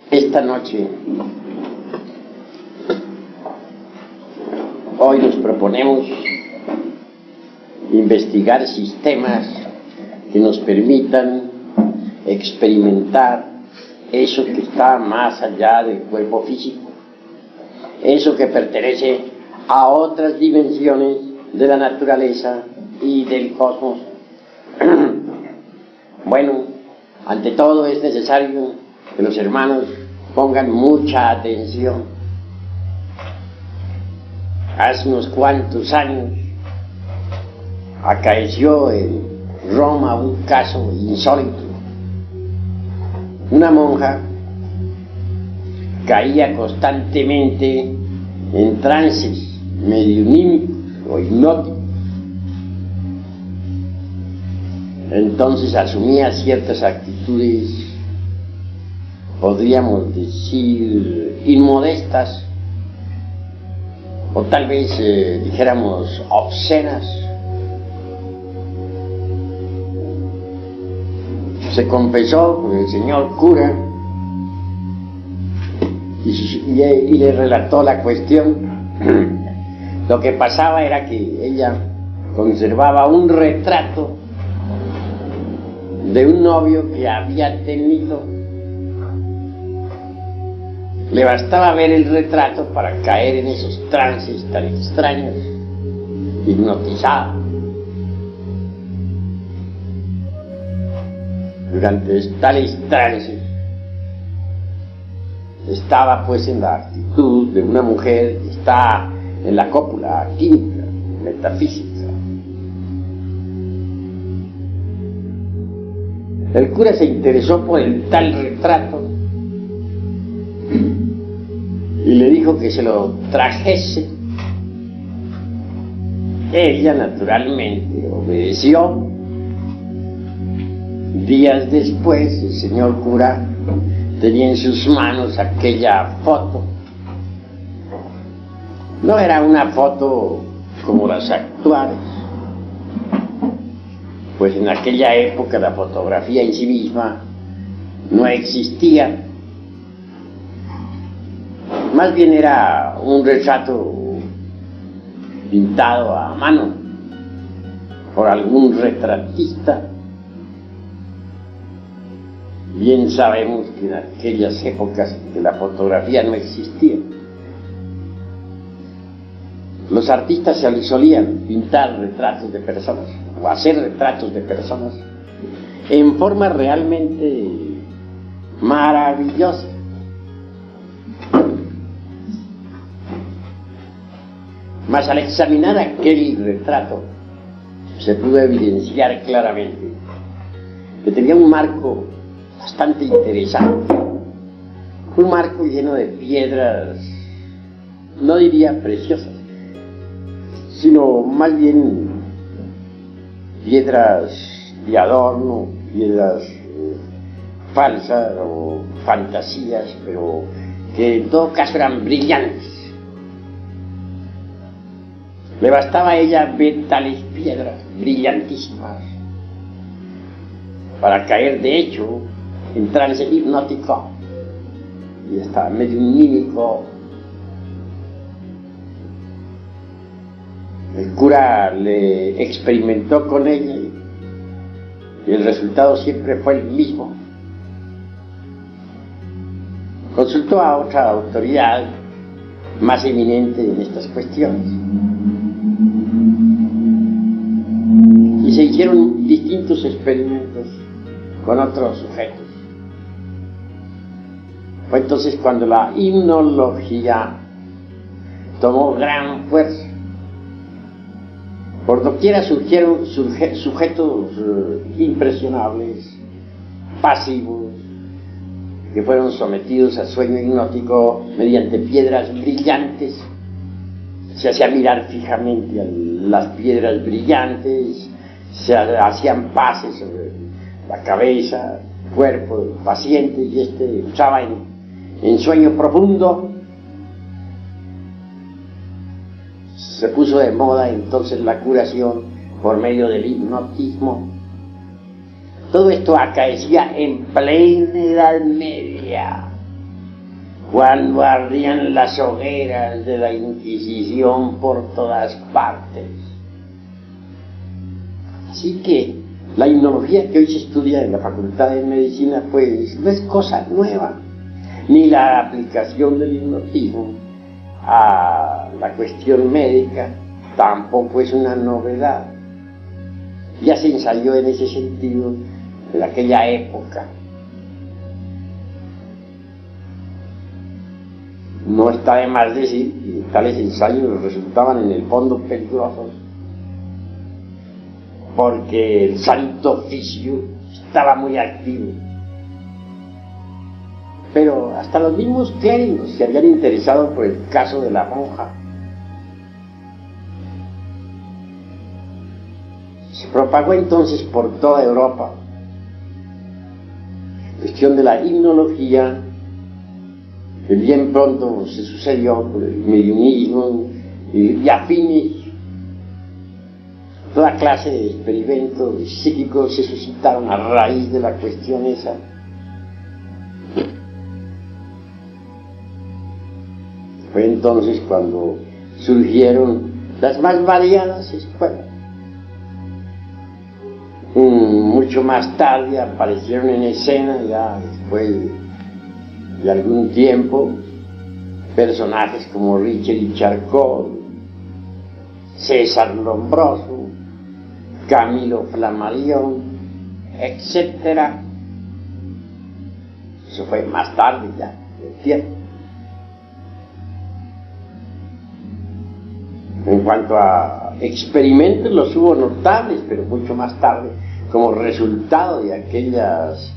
Esta noche, hoy nos proponemos investigar sistemas que nos permitan experimentar eso que está más allá del cuerpo físico, eso que pertenece a otras dimensiones de la naturaleza y del cosmos. Bueno, ante todo es necesario que los hermanos pongan mucha atención. Hace unos cuantos años acaeció en Roma un caso insólito. Una monja caía constantemente en trances mediunímicos o hipnóticos. Entonces asumía ciertas actitudes, podríamos decir, inmodestas, o tal vez dijéramos obscenas. Se confesó con el señor cura y le relató la cuestión. Lo que pasaba era que ella conservaba un retrato de un novio que había tenido. Le bastaba ver el retrato para caer en esos trances tan extraños, hipnotizada. Durante tales trances estaba pues en la actitud de una mujer que está en la cópula química, metafísica. El cura se interesó por el tal retrato y le dijo que se lo trajese. Ella naturalmente obedeció. Días después el señor cura tenía en sus manos aquella foto. No era una foto como las actuales, pues en aquella época la fotografía en sí misma no existía. Más bien era un retrato pintado a mano por algún retratista. Bien sabemos que en aquellas épocas que la fotografía no existía, los artistas solían pintar retratos de personas o hacer retratos de personas en forma realmente maravillosa. Mas al examinar aquel retrato se pudo evidenciar claramente que tenía un marco bastante interesante, un marco lleno de piedras, no diría preciosas, sino más bien piedras de adorno, piedras falsas o fantasías, pero que en todo caso eran brillantes. Le bastaba a ella ver tales piedras brillantísimas para caer de hecho en trance hipnótico y hasta mediunímico. El cura le experimentó con ella y el resultado siempre fue el mismo. Consultó a otra autoridad más eminente en estas cuestiones y se hicieron distintos experimentos con otros sujetos. Fue entonces cuando la hipnología tomó gran fuerza. Por doquiera surgieron sujetos impresionables, pasivos, que fueron sometidos al sueño hipnótico mediante piedras brillantes. Se hacía mirar fijamente a las piedras brillantes, se hacían pases sobre la cabeza, el cuerpo del paciente, y este estaba en sueño profundo. Se puso de moda entonces la curación por medio del hipnotismo. Todo esto acaecía en plena Edad Media. cuando ardían las hogueras de la Inquisición por todas partes. Así que la hipnología que hoy se estudia en la Facultad de Medicina, pues no es cosa nueva, ni la aplicación del hipnotismo a la cuestión médica tampoco es una novedad. Ya se ensayó en ese sentido en aquella época. No está de más decir que tales ensayos resultaban en el fondo peligrosos, porque el santo oficio estaba muy activo. Pero hasta los mismos clérigos se habían interesado por el caso de la monja. Se propagó entonces por toda Europa la cuestión de la hipnología, que bien pronto se sucedió por el mediunismo y afines. Toda clase de experimentos psíquicos se suscitaron a raíz de la cuestión esa. Fue entonces cuando surgieron las más variadas escuelas. Mucho más tarde aparecieron en escena, ya después de algún tiempo, personajes como Richard Charcot, César Lombroso, Camilo Flammarion, etc. Eso fue más tarde ya, del tiempo. En cuanto a experimentos, los hubo notables, pero mucho más tarde, como resultado de aquellas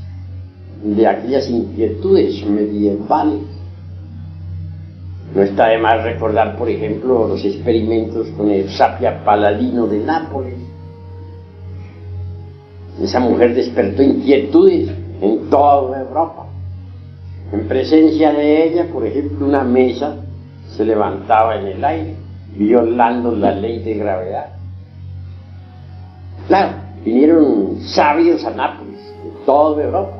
inquietudes medievales. No está de más recordar, por ejemplo, los experimentos con Eusapia Paladino de Nápoles. Esa mujer despertó inquietudes en toda Europa. En presencia de ella, por ejemplo, una mesa se levantaba en el aire, violando la ley de gravedad. Claro, vinieron sabios a Nápoles, de toda Europa.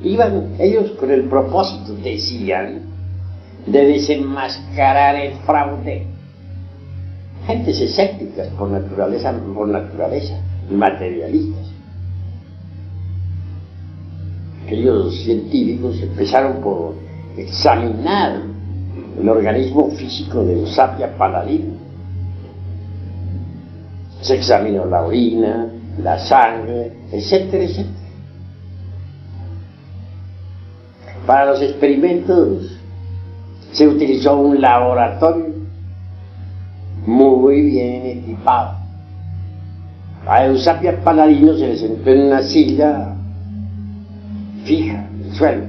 Iban ellos con el propósito, decían, de desenmascarar el fraude. Gentes escépticas por naturaleza, y materialistas. Aquellos científicos empezaron por examinar el organismo físico de Eusapia Paladino. Se examinó la orina, la sangre, etcétera, etcétera. Para los experimentos se utilizó un laboratorio muy bien equipado. A Eusapia Paladino se le sentó en una silla fija, en el suelo,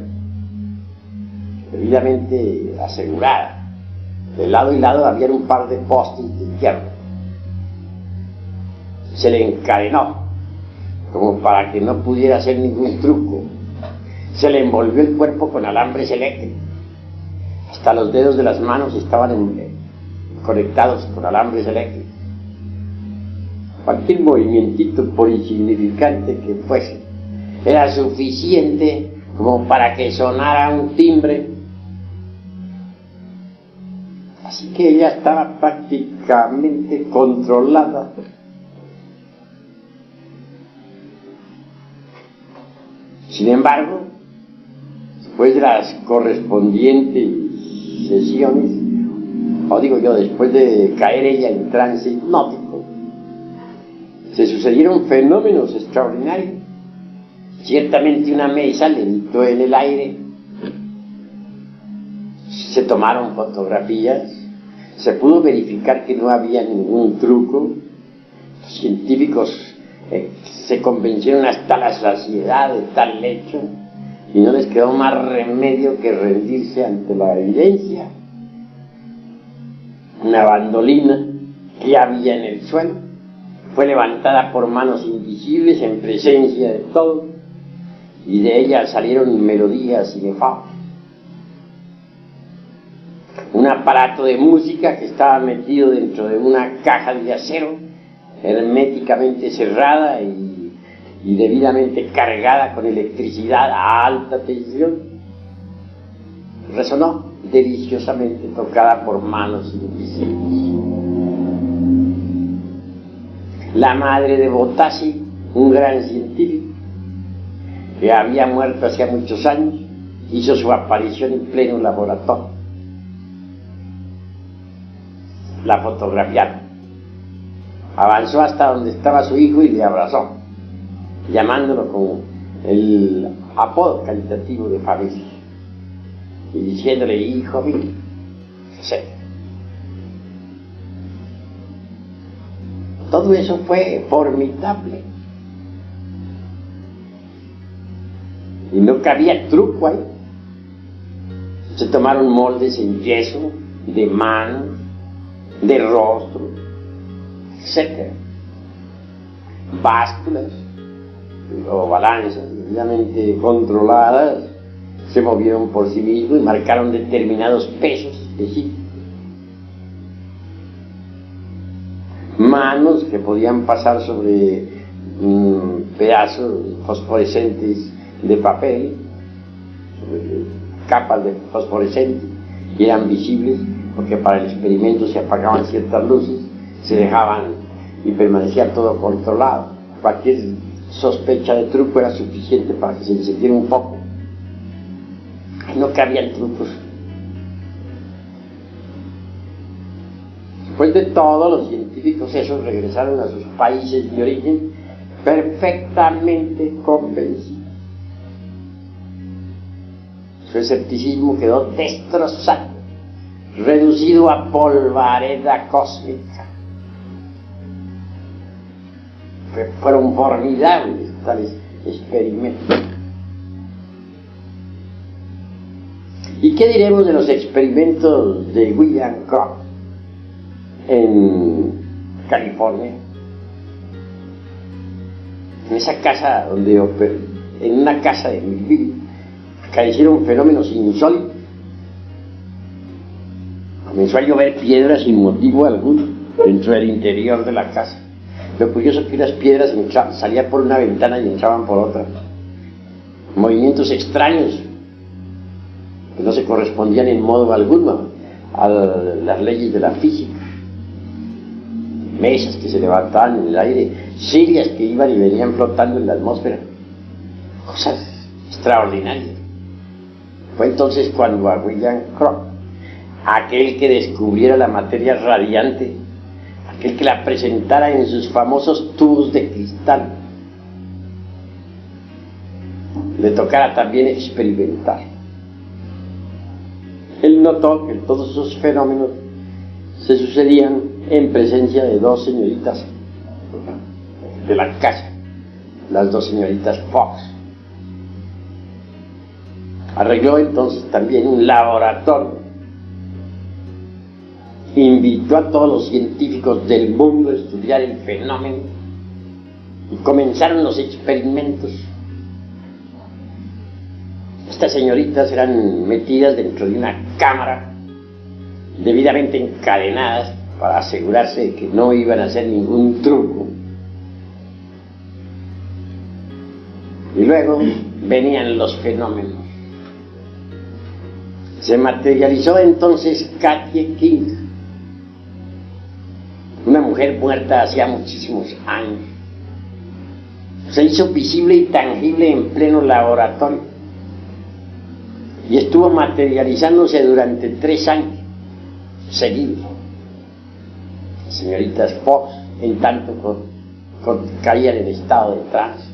debidamente asegurada. De lado y lado había un par de postes de hierro. Se le encadenó, como para que no pudiera hacer ningún truco. Se le envolvió el cuerpo con alambres eléctricos. Hasta los dedos de las manos estaban conectados con alambres eléctricos. Cualquier movimientito, por insignificante que fuese, era suficiente como para que sonara un timbre. Así que ella estaba prácticamente controlada. Sin embargo, después de las correspondientes sesiones, o digo yo, después de caer ella en trance hipnótico, se sucedieron fenómenos extraordinarios. Ciertamente una mesa levitó en el aire, se tomaron fotografías, se pudo verificar que no había ningún truco. Los científicos se convencieron hasta la saciedad de tal hecho y no les quedó más remedio que rendirse ante la evidencia. Una bandolina que había en el suelo fue levantada por manos invisibles en presencia de todos, y de ella salieron melodías inefable. Un aparato de música que estaba metido dentro de una caja de acero herméticamente cerrada y debidamente cargada con electricidad a alta tensión, resonó deliciosamente, tocada por manos invisibles. La madre de Botassi, un gran científico que había muerto hacía muchos años, hizo su aparición en pleno laboratorio. La fotografiaron. Avanzó hasta donde estaba su hijo y le abrazó, llamándolo con el apodo calitativo de familia y diciéndole hijo mío, etc. Todo eso fue formidable y no cabía truco ahí. Se tomaron moldes en yeso, de manos, de rostro, etc. Básculas o balanzas debidamente controladas se movieron por sí mismos y marcaron determinados pesos específicos. Manos que podían pasar sobre pedazos fosforescentes de papel, sobre capas de fosforescentes, y eran visibles porque para el experimento se apagaban ciertas luces, se dejaban y permanecía todo controlado. Cualquier sospecha de truco era suficiente para que se encendiera un poco. No cabían trucos. Después de todo, los científicos esos regresaron a sus países de origen perfectamente convencidos. Su escepticismo quedó destrozado, reducido a polvareda cósmica. Fueron formidables tales experimentos. ¿Y qué diremos de los experimentos de William Kroc en California? En esa casa en una casa de Millville, acaecieron fenómenos insólitos. Comenzó a llover piedras sin motivo alguno dentro del interior de la casa. Lo curioso es que las piedras salían por una ventana y entraban por otra. Movimientos extraños que no se correspondían en modo alguno a las leyes de la física. Mesas que se levantaban en el aire, sillas que iban y venían flotando en la atmósfera. Cosas extraordinarias. Fue entonces cuando a William Kroc, aquel que descubriera la materia radiante, aquel que la presentara en sus famosos tubos de cristal, le tocara también experimentar. Él notó que todos esos fenómenos se sucedían en presencia de dos señoritas de la casa, las dos señoritas Fox. Arregló entonces también un laboratorio. Invitó a todos los científicos del mundo a estudiar el fenómeno y comenzaron los experimentos. Estas señoritas eran metidas dentro de una cámara, debidamente encadenadas para asegurarse de que no iban a hacer ningún truco. Y luego venían los fenómenos. Se materializó entonces Katie King, una mujer muerta hacía muchísimos años. Se hizo visible y tangible en pleno laboratorio y estuvo materializándose durante 3 años seguidos. Señoritas Fox, en tanto caían en estado de trance.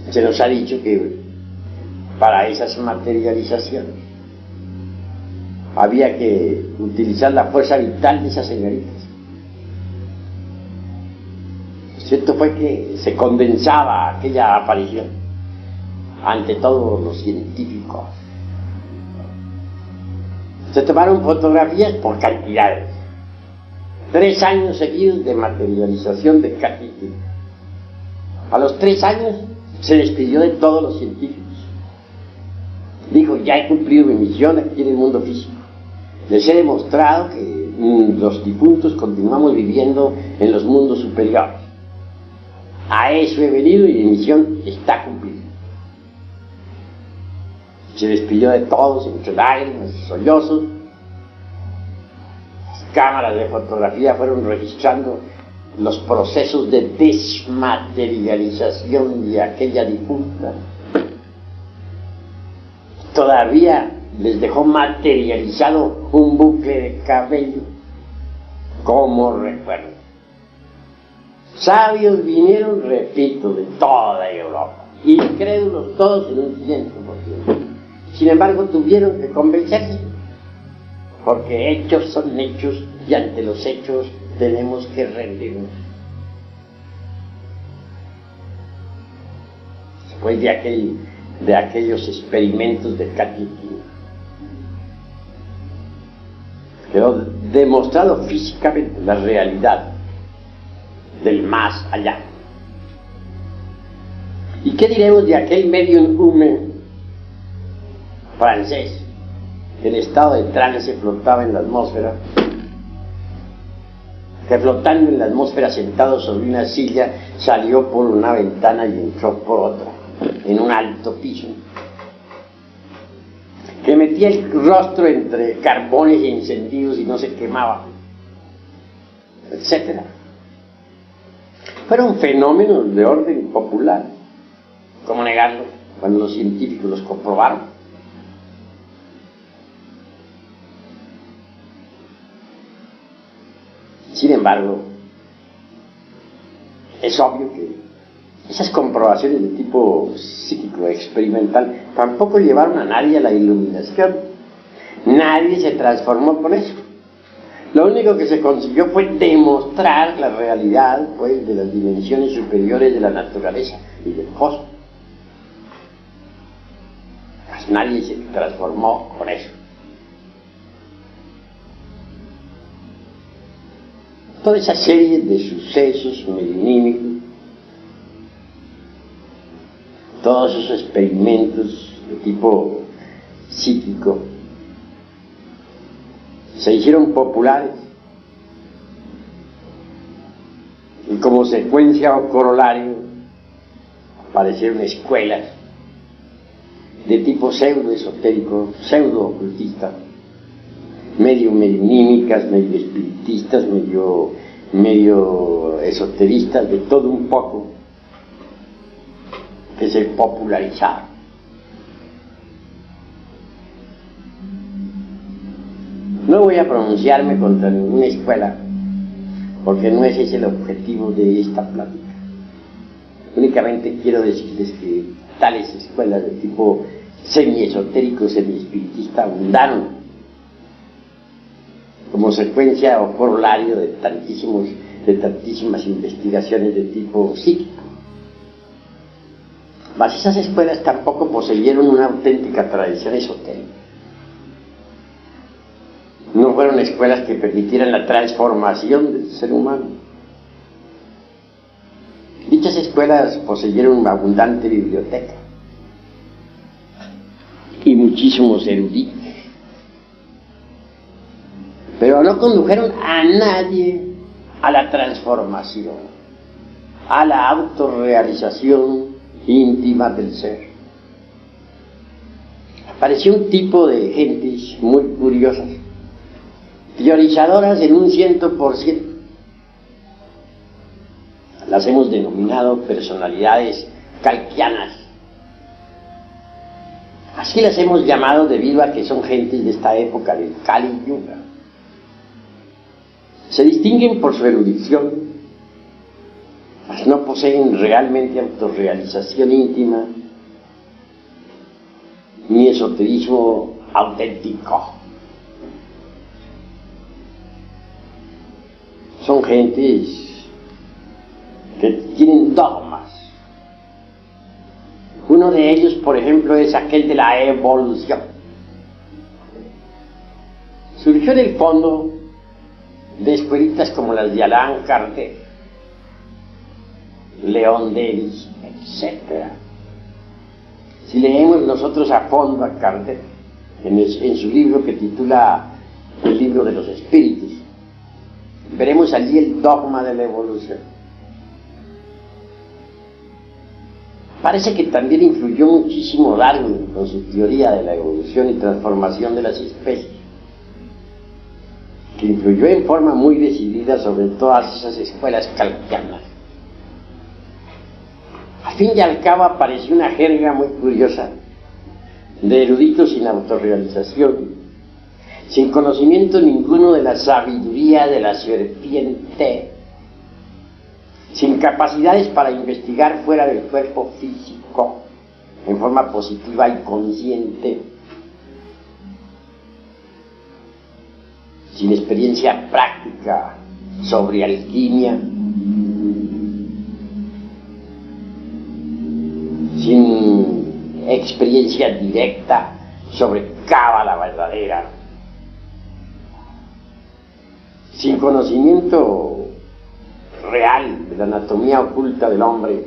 Se nos ha dicho que para esas materializaciones había que utilizar la fuerza vital de esas señoritas. Lo cierto fue que se condensaba aquella aparición ante todos los científicos. Se tomaron fotografías por cantidades. 3 años seguidos de materialización de Katie King. A los 3 años se despidió de todos los científicos. Dijo, ya he cumplido mi misión aquí en el mundo físico. Les he demostrado que los difuntos continuamos viviendo en los mundos superiores. A eso he venido y mi misión está cumplida. Se despidió de todos entre lágrimas y sollozos. Las cámaras de fotografía fueron registrando los procesos de desmaterialización de aquella difunta. Todavía les dejó materializado un bucle de cabello como recuerdo. Sabios vinieron, repito, de toda Europa, incrédulos todos en un 100%. Sin embargo, tuvieron que convencerse, porque hechos son hechos y ante los hechos tenemos que rendirnos. Después de aquellos experimentos de Katikin, quedó demostrado físicamente la realidad del más allá. ¿Y qué diremos de aquel medium humain francés que en estado de trance flotaba en la atmósfera, que flotando en la atmósfera sentado sobre una silla salió por una ventana y entró por otra en un alto piso, que metía el rostro entre carbones y encendidos y no se quemaba, etcétera? Fueron fenómenos de orden popular. ¿Cómo negarlo cuando los científicos los comprobaron? Sin embargo, es obvio que esas comprobaciones de tipo psíquico experimental tampoco llevaron a nadie a la iluminación. Nadie se transformó con eso. Lo único que se consiguió fue demostrar la realidad, pues, de las dimensiones superiores de la naturaleza y del cosmos. Pues nadie se transformó con eso. Toda esa serie de sucesos mediunímicos, todos esos experimentos de tipo psíquico, se hicieron populares y como secuencia o corolario aparecieron escuelas de tipo pseudo-esotérico, pseudo-ocultista, medio mediunímicas, medio espiritistas, medio esoteristas, de todo un poco, que se popularizaron. No voy a pronunciarme contra ninguna escuela, porque no ese es el objetivo de esta plática. Únicamente quiero decirles que tales escuelas de tipo semi-esotérico, semi-espiritista abundaron como secuencia o corolario de tantísimas investigaciones de tipo psíquico. Mas esas escuelas tampoco poseyeron una auténtica tradición esotérica. No fueron escuelas que permitieran la transformación del ser humano. Dichas escuelas poseyeron una abundante biblioteca y muchísimos eruditos, pero no condujeron a nadie a la transformación, a la autorrealización íntima del ser. Apareció un tipo de gentes muy curiosas, teorizadoras en un 100%. Las hemos denominado personalidades kalkianas. Así las hemos llamado debido a que son gentes de esta época del Kali Yuga. Se distinguen por su erudición, mas no poseen realmente autorrealización íntima ni esoterismo auténtico. Son gentes que tienen dogmas. Uno de ellos, por ejemplo, es aquel de la evolución. Surgió en el fondo de escuelitas como las de Allan Kardec, León Denis, etc. Si leemos nosotros a fondo a Kardec en su libro que titula El libro de los espíritus, veremos allí el dogma de la evolución. Parece que también influyó muchísimo Darwin con su teoría de la evolución y transformación de las especies, que influyó en forma muy decidida sobre todas esas escuelas kantianas. Al fin y al cabo apareció una jerga muy curiosa de eruditos sin autorrealización, sin conocimiento ninguno de la sabiduría de la serpiente, sin capacidades para investigar fuera del cuerpo físico, en forma positiva y consciente, sin experiencia práctica sobre alquimia, sin experiencia directa sobre cábala verdadera, sin conocimiento real de la anatomía oculta del hombre,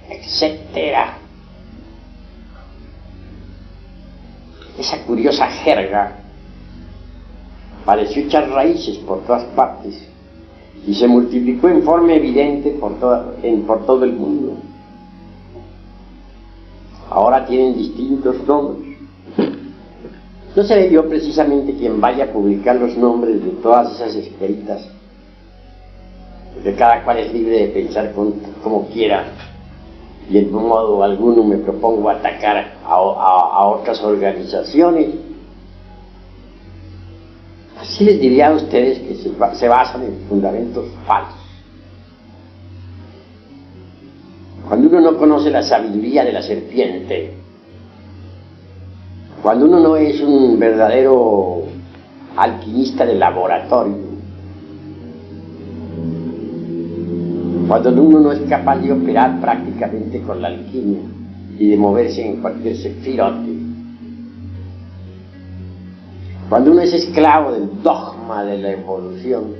etcétera. Esa curiosa jerga pareció echar raíces por todas partes y se multiplicó en forma evidente por todo el mundo. Ahora tienen distintos nombres. No seré yo precisamente quien vaya a publicar los nombres de todas esas escritas, porque cada cual es libre de pensar como quiera, y en un modo alguno me propongo atacar a otras organizaciones. Así les diría a ustedes que se basan en fundamentos falsos. Cuando uno no conoce la sabiduría de la serpiente, cuando uno no es un verdadero alquimista de laboratorio, cuando uno no es capaz de operar prácticamente con la alquimia y de moverse en cualquier sefirote, cuando uno es esclavo del dogma de la evolución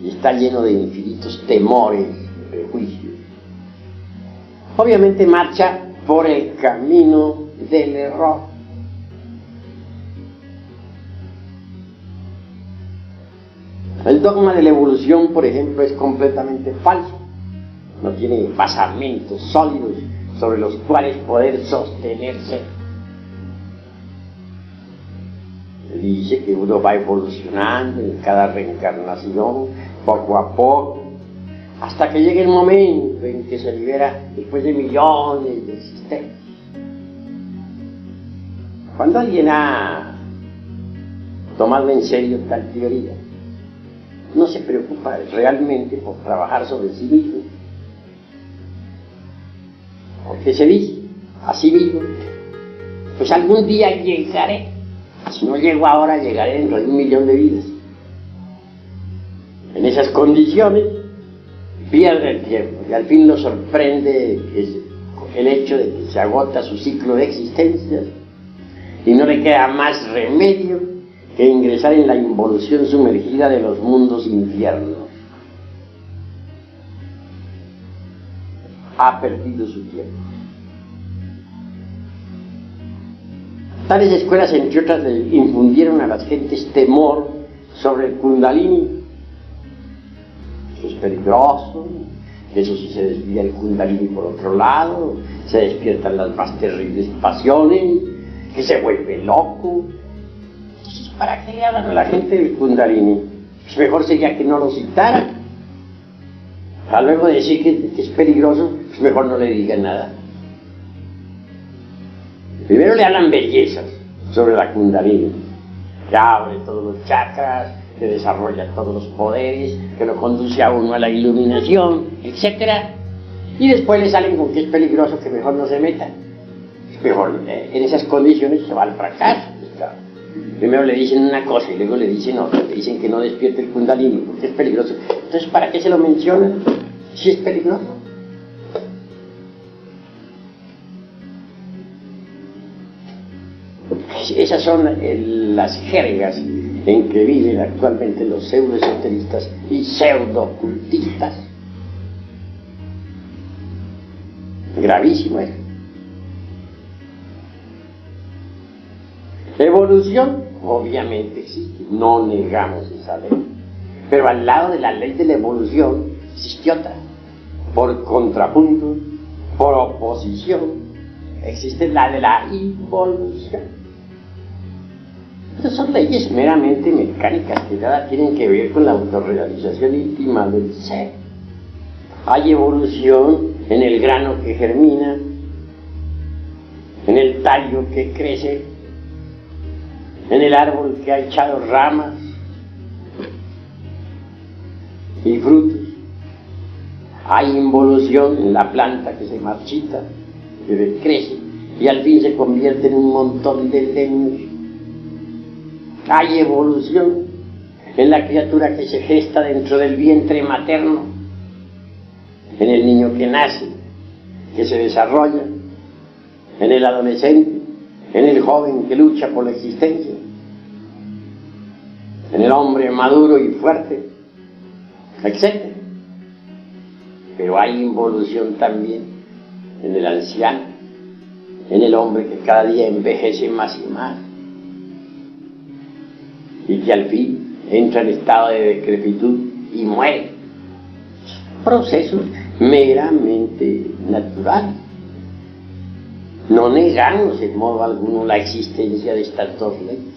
y está lleno de infinitos temores y prejuicios, obviamente marcha por el camino del error. El dogma de la evolución, por ejemplo, es completamente falso. No tiene basamentos sólidos sobre los cuales poder sostenerse. Dice que uno va evolucionando en cada reencarnación, poco a poco, hasta que llegue el momento en que se libera después de millones de existencias. Cuando alguien ha tomado en serio tal teoría, no se preocupa realmente por trabajar sobre sí mismo, porque se dice a sí mismo: pues algún día llegaré, si no llego ahora llegaré dentro de 1 millón de vidas. En esas condiciones pierde el tiempo y al fin lo sorprende el hecho de que se agota su ciclo de existencia y no le queda más remedio que ingresar en la involución sumergida de los mundos infiernos. Ha perdido su tiempo. Tales escuelas, entre otras, le infundieron a las gentes temor sobre el Kundalini. Eso es peligroso, eso sí se desvía el Kundalini por otro lado, se despiertan las más terribles pasiones, que se vuelve loco. Entonces, ¿para qué le hablan a la gente del Kundalini? Pues mejor sería que no lo citaran. A luego de decir que es peligroso, pues mejor no le digan nada. Primero le hablan bellezas sobre la Kundalini, que abre todos los chakras, que desarrolla todos los poderes, que lo conduce a uno a la iluminación, etc. Y después le salen con que es peligroso, que mejor no se metan. Mejor en esas condiciones se va al fracaso. Primero le dicen una cosa y luego le dicen otra, le dicen que no despierte el Kundalini porque es peligroso. Entonces, ¿para qué se lo mencionan si es peligroso? Esas son las jergas en que viven actualmente los pseudoesoteristas y pseudo-ocultistas. Gravísimo, ¿eh? Evolución, obviamente existe, no negamos esa ley, pero al lado de la ley de la evolución existe otra. Por contrapunto, por oposición, existe la de la involución. Estas son leyes meramente mecánicas que nada tienen que ver con la autorrealización íntima del ser. Hay evolución en el grano que germina, en el tallo que crece, en el árbol que ha echado ramas y frutos. Hay involución en la planta que se marchita, que decrece y al fin se convierte en un montón de leños. Hay evolución en la criatura que se gesta dentro del vientre materno, en el niño que nace, que se desarrolla, en el adolescente, en el joven que lucha por la existencia, en el hombre maduro y fuerte, etc. Pero hay involución también en el anciano, en el hombre que cada día envejece más y más y que al fin entra en estado de decrepitud y muere. Proceso meramente natural. No negamos en modo alguno la existencia de estas dos leyes.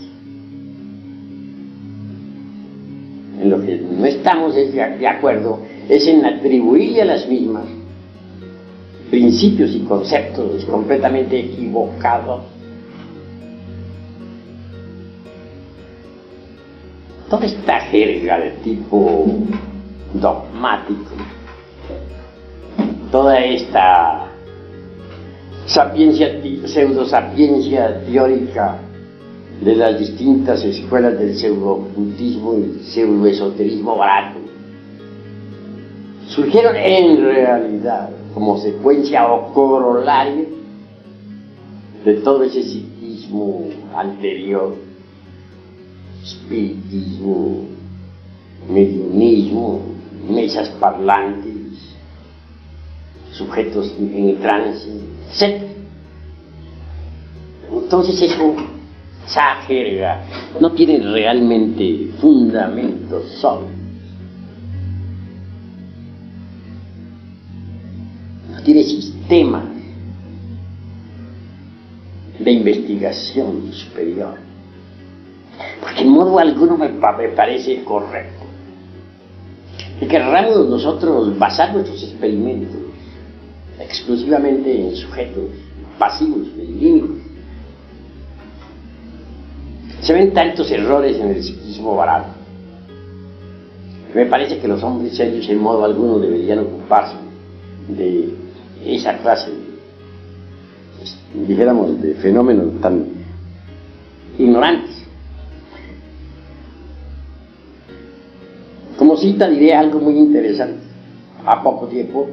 En lo que no estamos de acuerdo es en atribuirle a las mismas principios y conceptos completamente equivocados. Toda esta jerga de tipo dogmático, toda esta pseudosapiencia teórica de las distintas escuelas del pseudo-ocultismo y pseudo-esoterismo barato, surgieron en realidad como secuencia o corolario de todo ese psiquismo anterior, espiritismo, mediunismo, mesas parlantes, sujetos en trance, etc. Entonces esa jerga no tiene realmente fundamentos sólidos, no tiene sistemas de investigación superior, porque en modo alguno me parece correcto que querramos nosotros basar nuestros experimentos exclusivamente en sujetos pasivos, medínicos. Se ven tantos errores en el psiquismo barato. Me parece que los hombres serios en modo alguno deberían ocuparse de esa clase, dijéramos, de fenómenos tan ignorantes. Como cita diré algo muy interesante. A poco tiempo,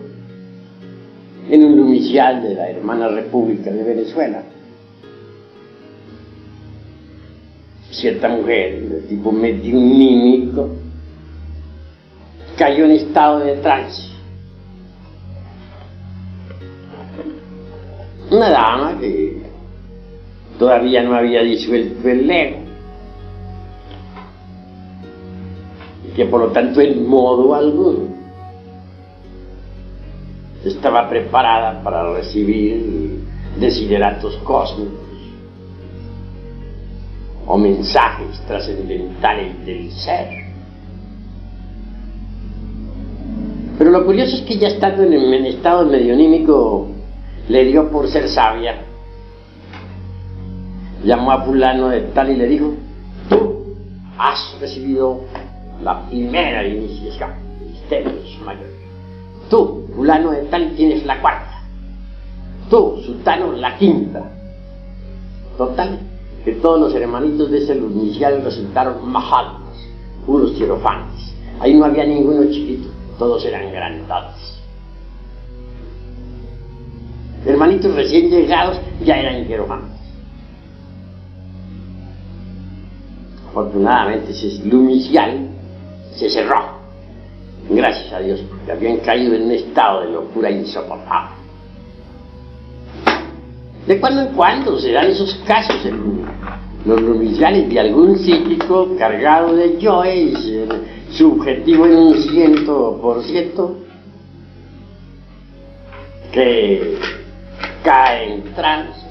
en un lumicial de la hermana República de Venezuela, cierta mujer de tipo mediunímico cayó en estado de trance. Una dama que todavía no había disuelto el ego y que por lo tanto en modo alguno estaba preparada para recibir desideratos cósmicos o mensajes trascendentales del ser. Pero lo curioso es que ya estando en estado medionímico le dio por ser sabia. Llamó a fulano de tal y le dijo: tú has recibido la primera iniciación de misterios mayores. Tú, fulano de tal, tienes la cuarta. Tú, sultano, la quinta. Total, que todos los hermanitos de ese inicial resultaron mahalmas, unos hierofantes. Ahí no había ninguno chiquito, todos eran grandotes. Hermanitos recién llegados ya eran hierofantes. Afortunadamente ese lumicial se cerró. Gracias a Dios, porque habían caído en un estado de locura insoportable. De cuando en cuando se dan esos casos en los lumiciales de algún psíquico cargado de yoes, subjetivo en un 100%, que cae en trance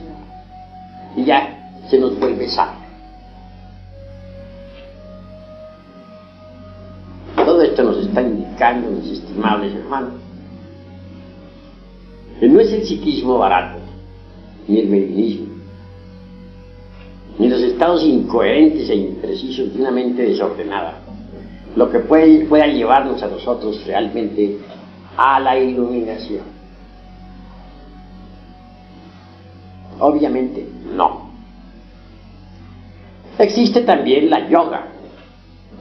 y ya se nos vuelve sabio. Todo esto nos está indicando, mis estimables hermanos, que no es el psiquismo barato, ni el mediunismo, ni los estados incoherentes e imprecisos de una mente desordenada, lo que pueda llevarnos a nosotros realmente a la iluminación. Obviamente no. Existe también la yoga.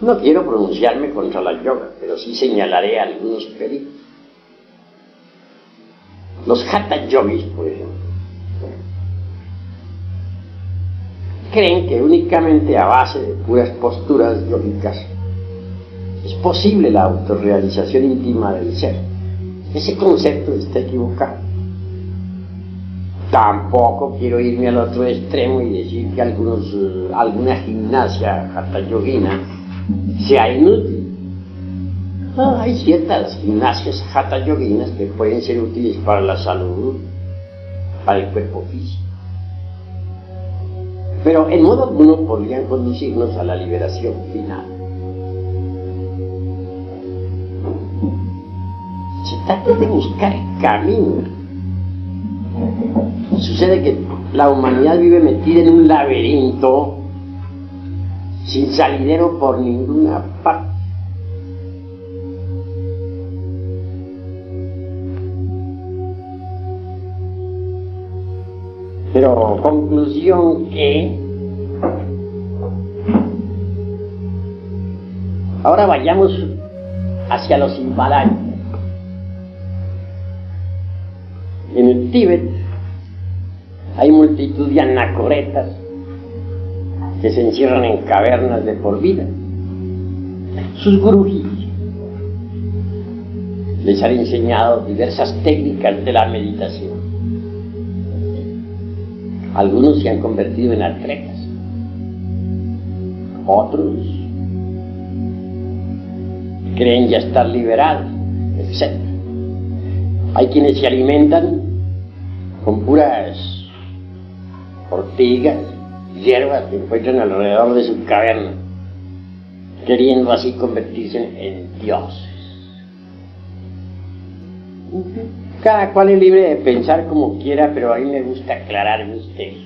No quiero pronunciarme contra la yoga, pero sí señalaré algunos peligros. Los hatha yogis, por ejemplo, creen que únicamente a base de puras posturas yógicas es posible la autorrealización íntima del ser. Ese concepto está equivocado. Tampoco quiero irme al otro extremo y decir que alguna gimnasia hatha yogina sea inútil. Hay ciertas gimnasias hatha yoginas que pueden ser útiles para la salud, para el cuerpo físico, pero en modo alguno podrían conducirnos a la liberación final. Se trata de buscar el camino. Sucede que la humanidad vive metida en un laberinto sin salidero por ninguna parte. Pero conclusión que ahora vayamos hacia los Himalayas. En el Tíbet hay multitud de anacoretas que se encierran en cavernas de por vida. Sus gurújis les han enseñado diversas técnicas de la meditación. Algunos se han convertido en atletas, otros creen ya estar liberados, etc. Hay quienes se alimentan con puras ortigas, hierbas que encuentran alrededor de su caverna, queriendo así convertirse en dioses. Cada cual es libre de pensar como quiera, pero a mí me gusta aclarar misterios.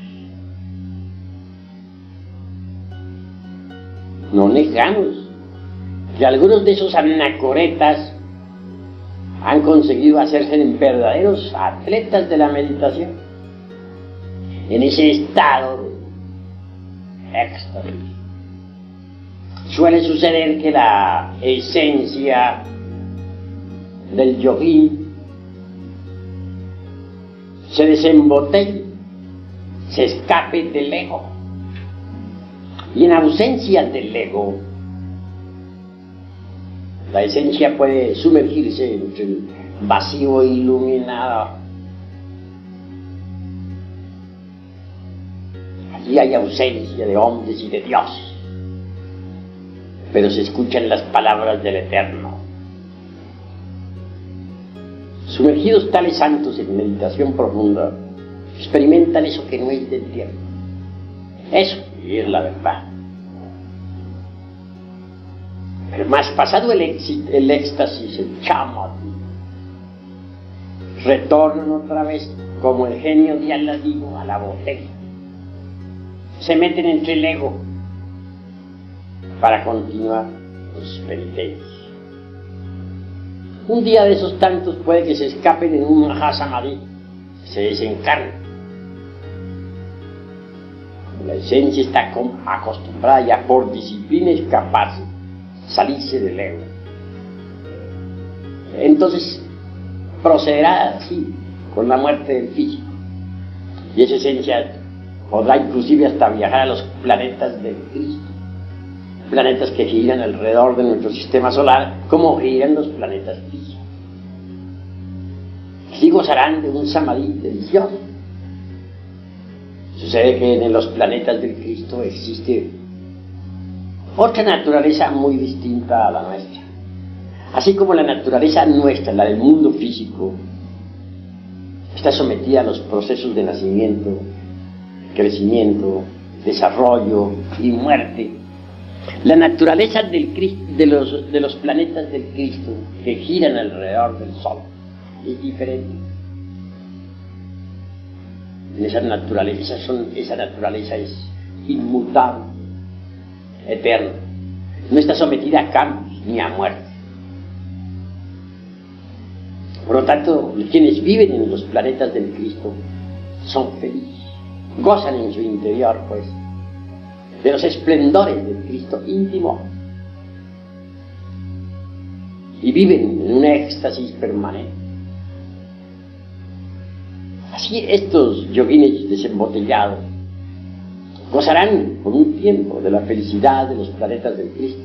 No negamos que algunos de esos anacoretas han conseguido hacerse en verdaderos atletas de la meditación, en ese estado de éxtasis. Suele suceder que la esencia del yogín se desembotelle, se escape del ego, y en ausencia del ego la esencia puede sumergirse entre el vacío iluminado. Allí hay ausencia de hombres y de dioses, pero se escuchan las palabras del Eterno. Sumergidos tales santos en meditación profunda, experimentan eso que no es del tiempo. Eso es la verdad. Pero más pasado el éxtasis, el chamadhi, retornan otra vez como el genio de Aladino a la botella. Se meten entre el ego para continuar sus penitencias. Un día de esos tantos puede que se escapen en un mahasamadhi, se desencarnen. La esencia está acostumbrada ya por disciplina a escaparse, salirse del ego. Entonces procederá así con la muerte del físico, y esa esencia podrá inclusive hasta viajar a los planetas del Cristo, planetas que giran alrededor de nuestro sistema solar como giran los planetas físicos. Sí gozarán de un samadhi delicioso. Sucede que en los planetas del Cristo existe otra naturaleza muy distinta a la nuestra. Así como la naturaleza nuestra, la del mundo físico, está sometida a los procesos de nacimiento, crecimiento, desarrollo y muerte. La naturaleza de los planetas del Cristo que giran alrededor del Sol es diferente. Esa naturaleza es inmutable, eterna. No está sometida a cambios ni a muerte. Por lo tanto, quienes viven en los planetas del Cristo son felices, gozan en su interior, pues, de los esplendores del Cristo íntimo y viven en un éxtasis permanente. Así estos yoguines desembotellados gozarán por un tiempo de la felicidad de los planetas del Cristo,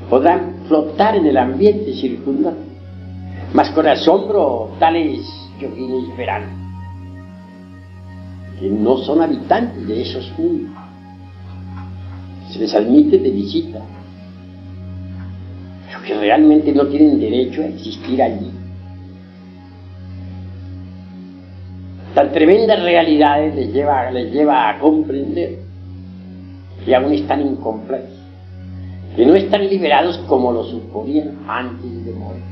podrán flotar en el ambiente circundante, mas con asombro tales yoguines verán que no son habitantes de esos mundos. Se les admite de visita, pero que realmente no tienen derecho a existir allí. Tan tremendas realidades les lleva a comprender que aún están incompletos, que no están liberados como lo suponían antes de morir.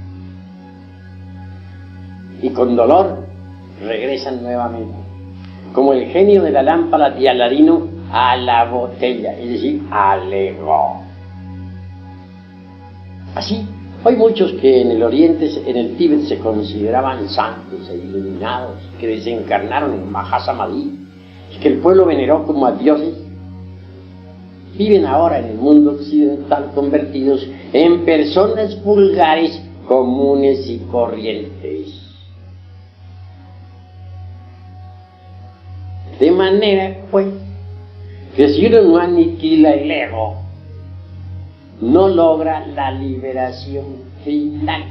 Y con dolor regresan nuevamente, como el genio de la lámpara de Aladino a la botella, es decir, al ego. Así, hay muchos que en el Oriente, en el Tíbet, se consideraban santos e iluminados, que desencarnaron en Mahasamadhi, y que el pueblo veneró como a dioses, viven ahora en el mundo occidental convertidos en personas vulgares, comunes y corrientes. De manera, pues, que si uno no aniquila el ego, no logra la liberación final.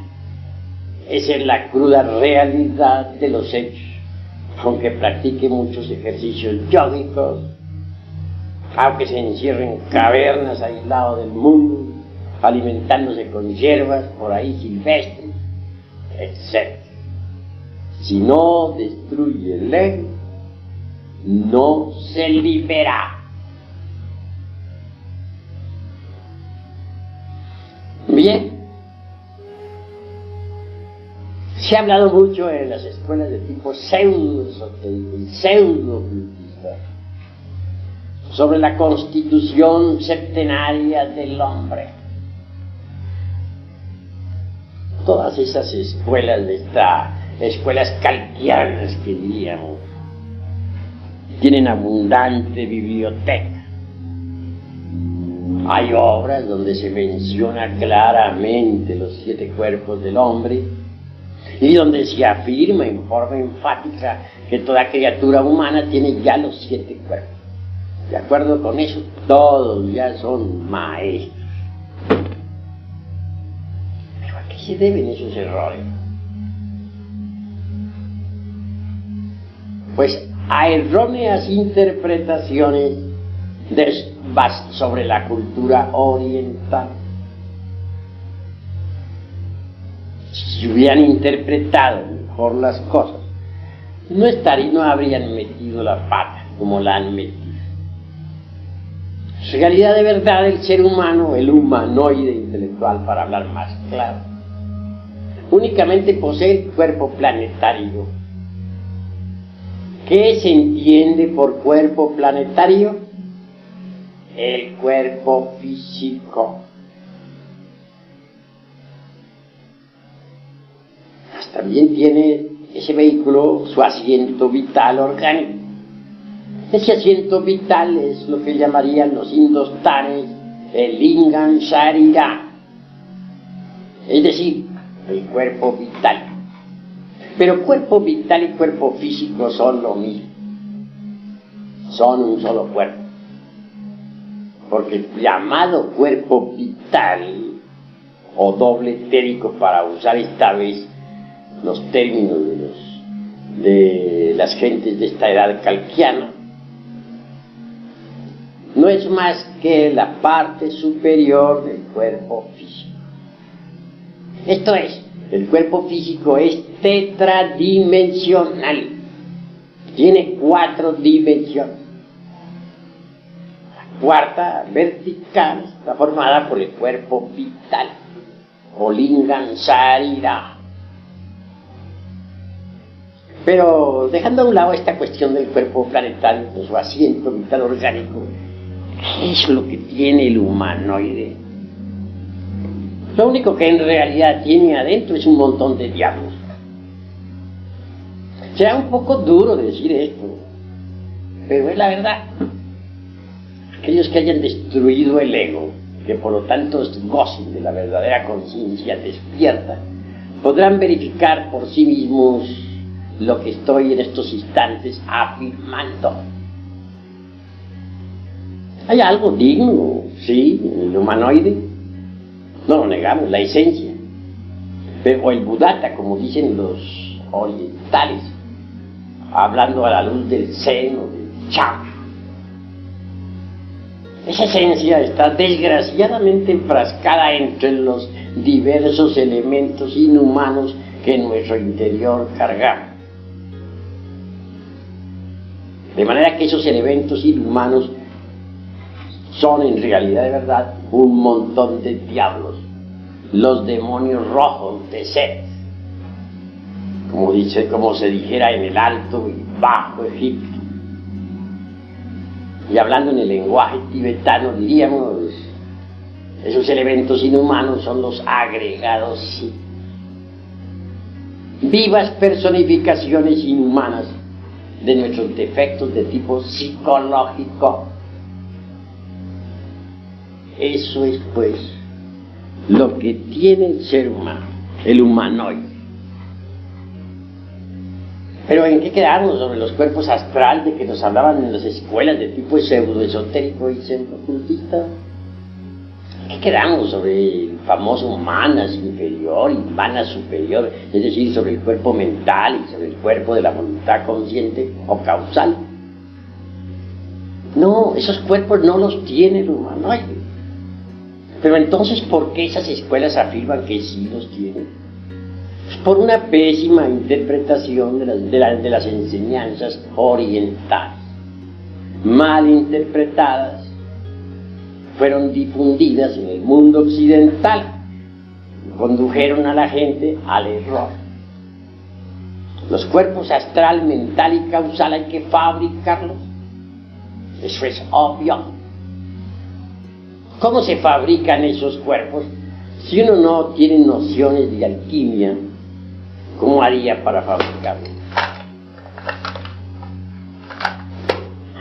Esa es la cruda realidad de los hechos. Aunque practique muchos ejercicios yógicos, aunque se encierre en cavernas aislado del mundo, alimentándose con hierbas por ahí silvestres, etc. Si no destruye el ego, no se libera. Bien, se ha hablado mucho en las escuelas de tipo pseudo-esotérico y pseudo-ocultista sobre la constitución septenaria del hombre. Todas esas escuelas escuelas kantianas que diríamos, tienen abundante biblioteca. Hay obras donde se menciona claramente los 7 cuerpos del hombre y donde se afirma en forma enfática que toda criatura humana tiene ya los 7 cuerpos. De acuerdo con eso, todos ya son maestros. ¿Pero a qué se deben esos errores? Pues a erróneas interpretaciones sobre la cultura oriental. Si hubieran interpretado mejor las cosas, no habrían metido la pata como la han metido. En realidad, de verdad, el ser humano, el humanoide intelectual, para hablar más claro, únicamente posee el cuerpo planetario. ¿Qué se entiende por cuerpo planetario? El cuerpo físico. También tiene ese vehículo su asiento vital orgánico. Ese asiento vital es lo que llamarían los hindustanes el lingam sharira, es decir, el cuerpo vital. Pero cuerpo vital y cuerpo físico son lo mismo, son un solo cuerpo, porque el llamado cuerpo vital o doble etérico, para usar esta vez los términos de las gentes de esta edad calquiana, no es más que la parte superior del cuerpo físico. Esto es, el cuerpo físico es tetradimensional, tiene 4 dimensiones. La cuarta, vertical, está formada por el cuerpo vital, o lingam sarira. Pero dejando a un lado esta cuestión del cuerpo planetario, con su asiento vital orgánico, ¿qué es lo que tiene el humanoide? Lo único que en realidad tiene adentro es un montón de diablos. Será un poco duro decir esto, pero es la verdad. Aquellos que hayan destruido el ego, que por lo tanto gocen de la verdadera conciencia despierta, podrán verificar por sí mismos lo que estoy en estos instantes afirmando. Hay algo digno, sí, en el humanoide, no lo negamos, la esencia, o el Buddhata, como dicen los orientales, hablando a la luz del Zen o del Chakra. Esa esencia está desgraciadamente enfrascada entre los diversos elementos inhumanos que en nuestro interior cargamos. De manera que esos elementos inhumanos son en realidad de verdad un montón de diablos, los demonios rojos de Set, como se dijera en el Alto y Bajo Egipto. Y hablando en el lenguaje tibetano diríamos, esos elementos inhumanos son los agregados sí, vivas personificaciones inhumanas de nuestros defectos de tipo psicológico. Eso es pues lo que tiene el ser humano, el humanoide. Pero ¿en qué quedamos sobre los cuerpos astrales de que nos hablaban en las escuelas de tipo pseudo-esotérico y pseudo-ocultista? ¿En qué quedamos sobre el famoso manas inferior y manas superior? Es decir, sobre el cuerpo mental y sobre el cuerpo de la voluntad consciente o causal. No, esos cuerpos no los tiene el humanoide. Pero entonces, ¿por qué esas escuelas afirman que sí los tienen? Por una pésima interpretación de las enseñanzas orientales, mal interpretadas, fueron difundidas en el mundo occidental y condujeron a la gente al error. Los cuerpos astral, mental y causal hay que fabricarlos, eso es obvio. ¿Cómo se fabrican esos cuerpos? Si uno no tiene nociones de alquimia, ¿cómo haría para fabricarlo?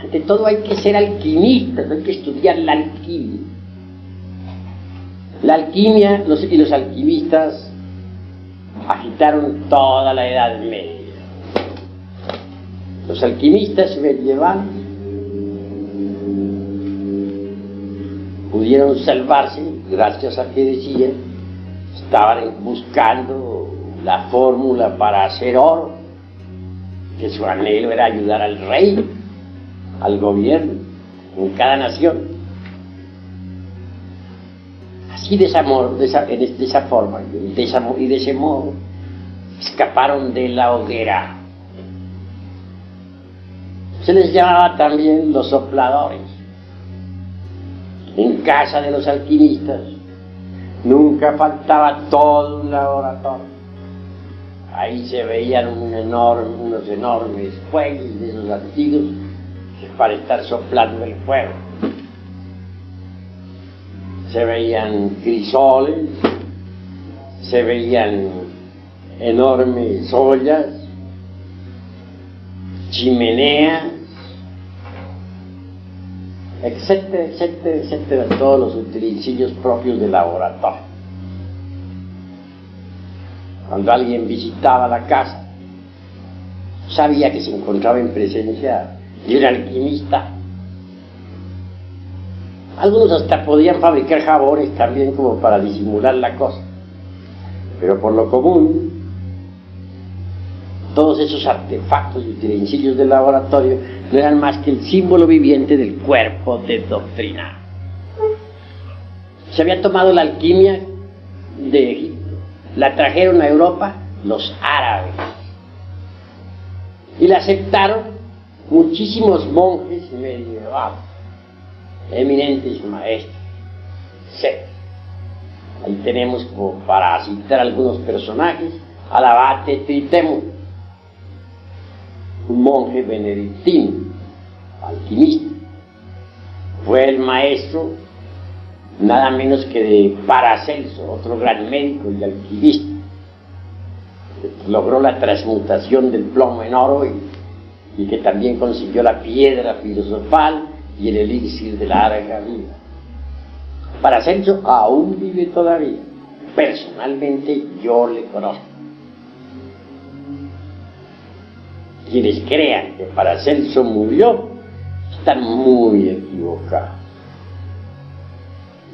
Ante todo hay que ser alquimista, hay que estudiar la alquimia. La alquimia, y los alquimistas agitaron toda la Edad Media. Los alquimistas medievales pudieron salvarse gracias a que decían estaban buscando la fórmula para hacer oro, que su anhelo era ayudar al rey, al gobierno, en cada nación. Así de esa forma y de ese modo escaparon de la hoguera. Se les llamaba también los sopladores. En casa de los alquimistas nunca faltaba todo un laboratorio. Ahí se veían unos enormes fuegos de esos antiguos para estar soplando el fuego. Se veían crisoles, se veían enormes ollas, chimeneas, etcétera, etcétera, etcétera, todos los utensilios propios del laboratorio. Cuando alguien visitaba la casa, sabía que se encontraba en presencia de un alquimista. Algunos hasta podían fabricar jabones también como para disimular la cosa, pero por lo común todos esos artefactos y utensilios del laboratorio no eran más que el símbolo viviente del cuerpo de doctrina. Se había tomado la alquimia de Egipto, la trajeron a Europa los árabes y la aceptaron muchísimos monjes medievales, eminentes maestros. Sí. Ahí tenemos, como para citar algunos personajes, al abate Tritemo, un monje benedictino, alquimista. Fue el maestro nada menos que de Paracelso, otro gran médico y alquimista. Logró la transmutación del plomo en oro y que también consiguió la piedra filosofal y el elixir de larga vida. Paracelso aún vive todavía. Personalmente yo le conozco. Quienes crean que Paracelso murió están muy equivocados.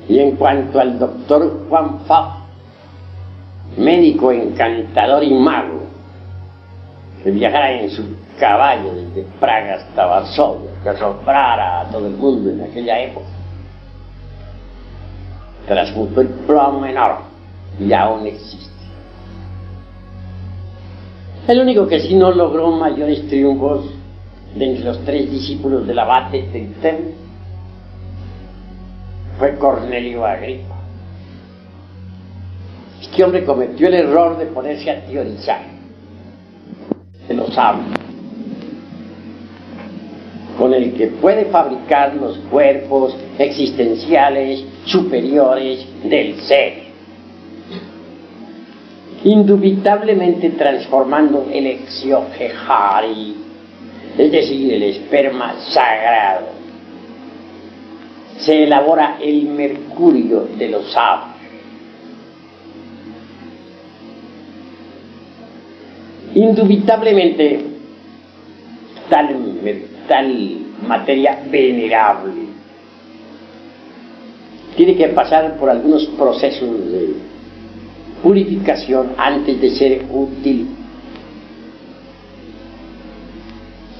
Y en cuanto al doctor Juan Fabio, médico encantador y mago, que viajara en su caballo desde Praga hasta Varsovia, que asombrara a todo el mundo en aquella época, transmutó el plomo en oro y aún existe. El único que sí no logró mayores triunfos de entre los 3 discípulos del abate Tritemo fue Cornelio Agripa. Este hombre cometió el error de ponerse a teorizar de los sabios, con el que puede fabricar los cuerpos existenciales superiores del ser, indubitablemente transformando el exiohari, es decir, el esperma sagrado. Se elabora el mercurio de los sabios. Indubitablemente, tal materia venerable tiene que pasar por algunos procesos de purificación antes de ser útil.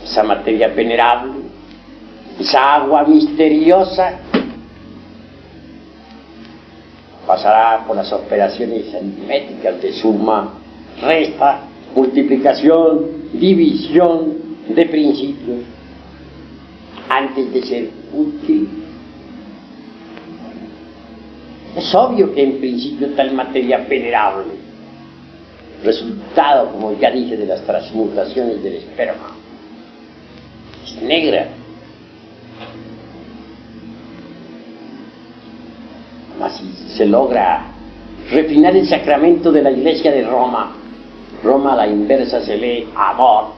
Esa materia venerable, esa agua misteriosa, pasará por las operaciones aritméticas de suma, resta, multiplicación, división de principios antes de ser útil. Es obvio que en principio tal materia venerable, resultado, como ya dije, de las transmutaciones del esperma, es negra. Así se logra refinar el sacramento de la Iglesia de Roma. Roma a la inversa se lee amor.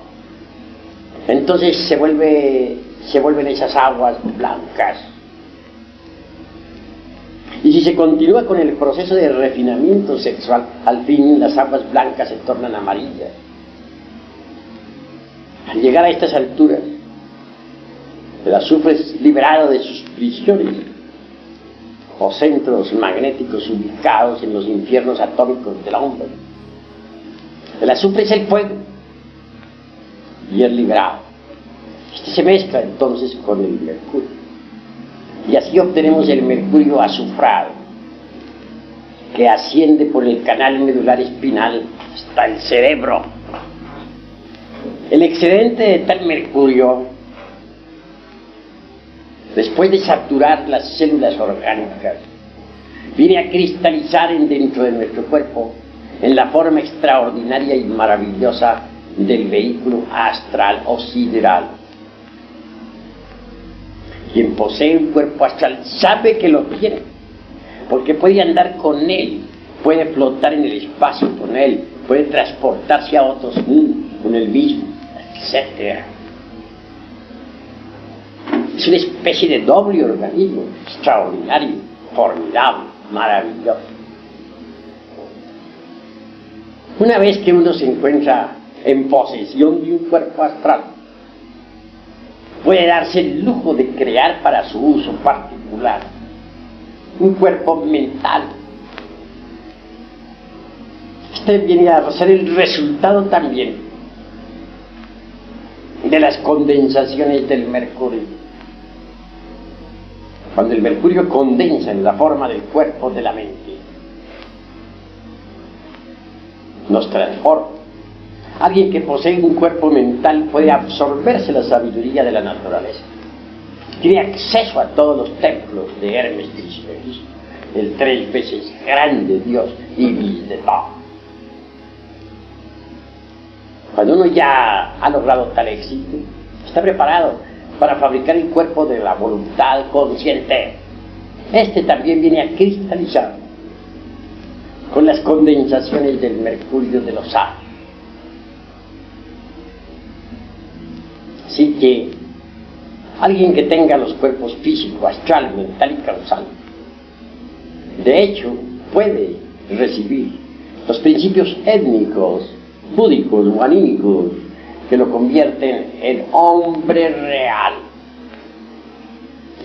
Entonces se vuelven esas aguas blancas. Y si se continúa con el proceso de refinamiento sexual, al fin las aguas blancas se tornan amarillas. Al llegar a estas alturas, el azufre es liberado de sus prisiones o centros magnéticos ubicados en los infiernos atómicos del hombre. El azufre es el fuego y es liberado. Este se mezcla entonces con el mercurio y así obtenemos el mercurio azufrado, que asciende por el canal medular espinal hasta el cerebro. El excedente de tal mercurio, después de saturar las células orgánicas, viene a cristalizar dentro de nuestro cuerpo en la forma extraordinaria y maravillosa del vehículo astral o sideral. Quien posee un cuerpo astral sabe que lo tiene, porque puede andar con él, puede flotar en el espacio con él, puede transportarse a otros mundos con él mismo, etc. Es una especie de doble organismo extraordinario, formidable, maravilloso. Una vez que uno se encuentra en posesión de un cuerpo astral, puede darse el lujo de crear para su uso particular un cuerpo mental. Este viene a ser el resultado también de las condensaciones del mercurio. Cuando el mercurio condensa en la forma del cuerpo de la mente, nos transforma. Alguien que posee un cuerpo mental puede absorberse la sabiduría de la naturaleza. Tiene acceso a todos los templos de Hermes Trismegisto, el 3 veces grande Dios y de todo. Cuando uno ya ha logrado tal éxito, está preparado para fabricar el cuerpo de la voluntad consciente. Este también viene a cristalizar con las condensaciones del mercurio de los sabios. Así que alguien que tenga los cuerpos físico, astral, mental y causal, de hecho, puede recibir los principios étnicos, búdicos o anímicos que lo convierten en hombre real.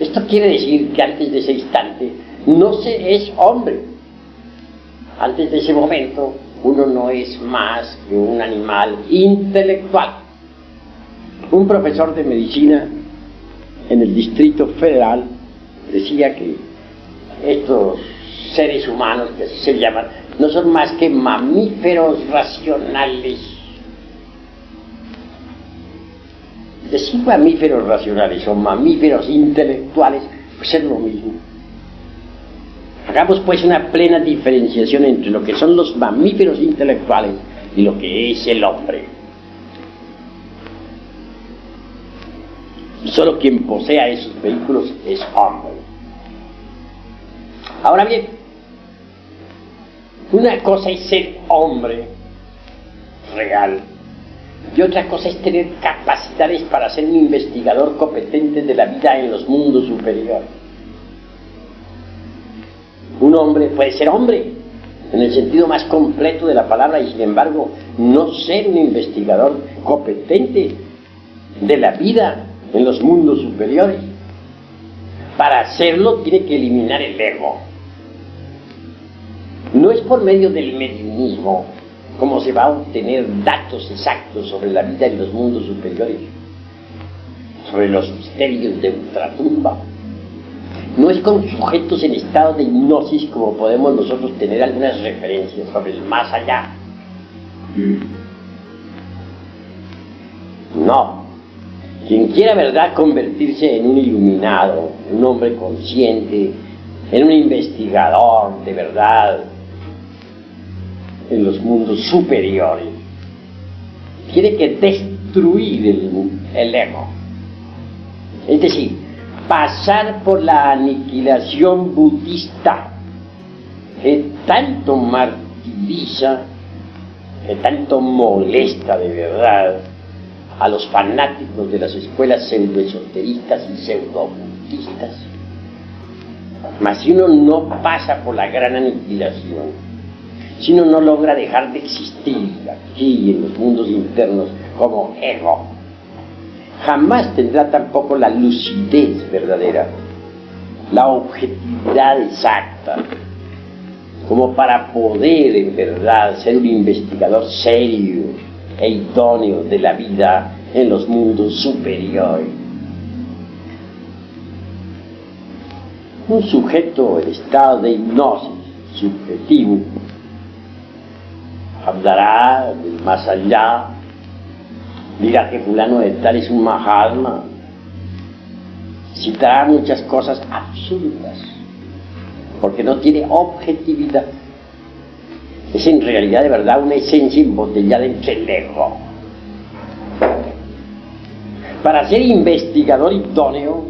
Esto quiere decir que antes de ese instante no se es hombre. Antes de ese momento uno no es más que un animal intelectual. Un profesor de medicina en el Distrito Federal decía que estos seres humanos, que así se llaman, no son más que mamíferos racionales. Decir mamíferos racionales o mamíferos intelectuales, pues es lo mismo. Hagamos pues una plena diferenciación entre lo que son los mamíferos intelectuales y lo que es el hombre. Solo quien posea esos vehículos es hombre. Ahora bien, una cosa es ser hombre real y otra cosa es tener capacidades para ser un investigador competente de la vida en los mundos superiores. Un hombre puede ser hombre en el sentido más completo de la palabra y sin embargo no ser un investigador competente de la vida en los mundos superiores. Para hacerlo tiene que eliminar el ego. No es por medio del mediumismo como se va a obtener datos exactos sobre la vida en los mundos superiores, sobre los misterios de ultratumba. No es con sujetos en estado de hipnosis como podemos nosotros tener algunas referencias sobre el más allá. No. Quien quiera, verdad, convertirse en un iluminado, un hombre consciente, en un investigador de verdad en los mundos superiores, tiene que destruir el ego. Es decir, pasar por la aniquilación budista que tanto martiriza, que tanto molesta de verdad a los fanáticos de las escuelas pseudoesoteristas y pseudobudistas. Mas si uno no pasa por la gran aniquilación, si uno no logra dejar de existir aquí en los mundos internos como ego, jamás tendrá tampoco la lucidez verdadera, la objetividad exacta, como para poder en verdad ser un investigador serio e idóneo de la vida en los mundos superiores. Un sujeto en estado de hipnosis subjetivo hablará del más allá, dirá que fulano de tal es un Mahatma, citará muchas cosas absurdas, porque no tiene objetividad. Es en realidad de verdad una esencia embotellada entre el ego. Para ser investigador idóneo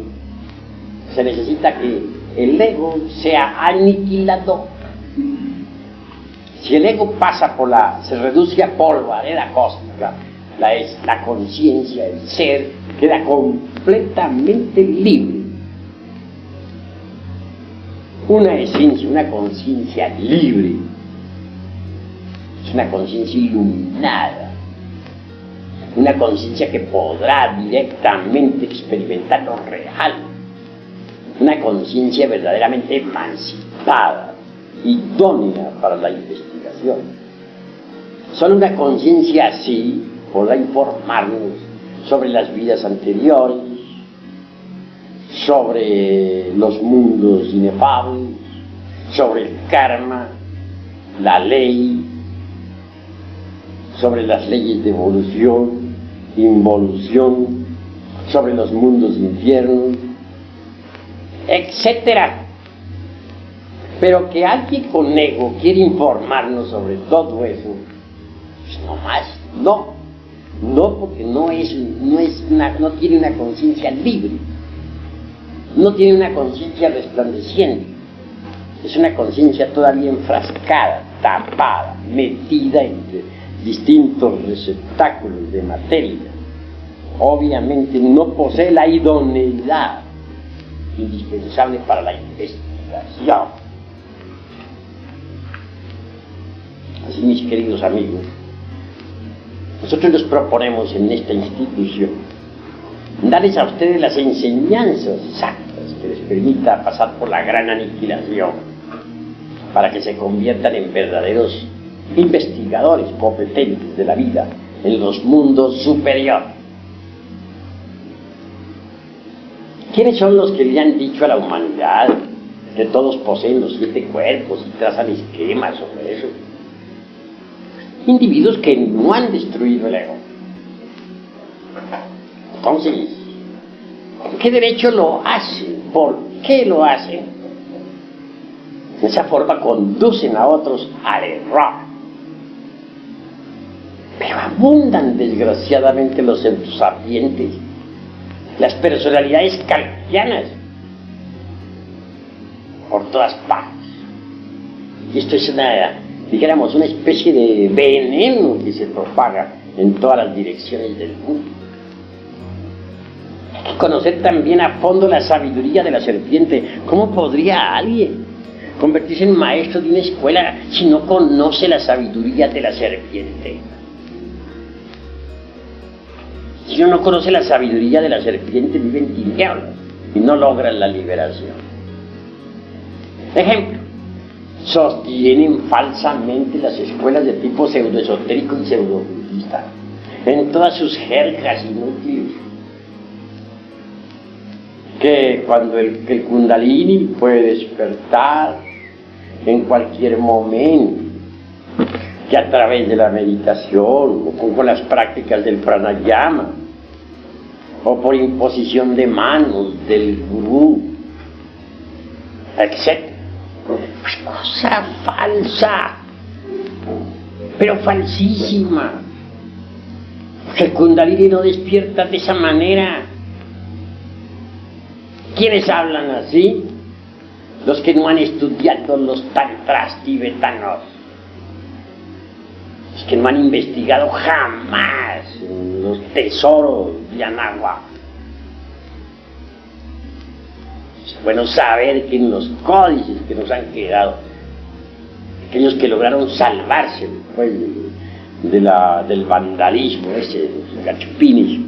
se necesita que el ego sea aniquilado. Si el ego pasa por se reduce a polvareda cósmica, la conciencia, el ser, queda completamente libre. Una esencia, una conciencia libre, es una conciencia iluminada, una conciencia que podrá directamente experimentar lo real, una conciencia verdaderamente emancipada, idónea para la investigación. Solo una conciencia así podrá informarnos sobre las vidas anteriores, sobre los mundos inefables, sobre el karma, la ley, sobre las leyes de evolución, involución, sobre los mundos infiernos, etcétera. Pero que alguien con ego quiere informarnos sobre todo eso, pues no más, no, porque no tiene una conciencia libre, no tiene una conciencia resplandeciente, es una conciencia todavía enfrascada, tapada, metida entre distintos receptáculos de materia. Obviamente no posee la idoneidad indispensable para la investigación. Así, mis queridos amigos, nosotros les proponemos en esta institución darles a ustedes las enseñanzas exactas que les permita pasar por la gran aniquilación para que se conviertan en verdaderos investigadores competentes de la vida en los mundos superiores. ¿Quiénes son los que le han dicho a la humanidad que todos poseen los 7 cuerpos y trazan esquemas sobre eso? Individuos que no han destruido el ego. Entonces, ¿con qué derecho lo hacen? ¿Por qué lo hacen? De esa forma conducen a otros al error. Pero abundan desgraciadamente los sapientes, las personalidades kafkianas, por todas partes. Y esto es dijéramos, una especie de veneno que se propaga en todas las direcciones del mundo. Hay que conocer también a fondo la sabiduría de la serpiente. ¿Cómo podría alguien convertirse en maestro de una escuela si no conoce la sabiduría de la serpiente? Si uno no conoce la sabiduría de la serpiente, vive en tinieblas y no logra la liberación. Ejemplo, sostienen falsamente las escuelas de tipo pseudoesotérico y pseudobudista en todas sus jergas inútiles, que cuando el kundalini puede despertar en cualquier momento, que a través de la meditación o con las prácticas del pranayama o por imposición de manos del gurú, etc. Pues cosa falsa, pero falsísima. El kundalini no despierta de esa manera. ¿Quiénes hablan así? Los que no han estudiado los tantras tibetanos, los que no han investigado jamás los tesoros de Anahuac. Es bueno saber que en los códices que nos han quedado, aquellos que lograron salvarse después del vandalismo ese, de los gachupines,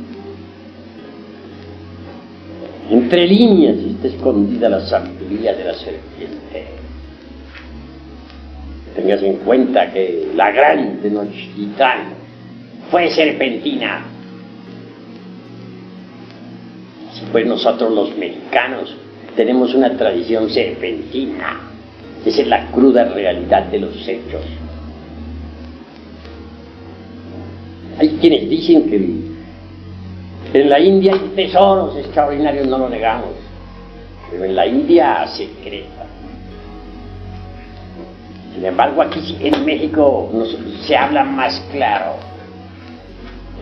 entre líneas está escondida la sabiduría de la serpiente. Tengas en cuenta que la gran Tenochtitlán fue serpentina. Pues nosotros los mexicanos tenemos una tradición serpentina. Esa es la cruda realidad de los hechos. Hay quienes dicen que en la India hay tesoros extraordinarios, no lo negamos, pero en la India secreta. Sin embargo, aquí en México se habla más claro.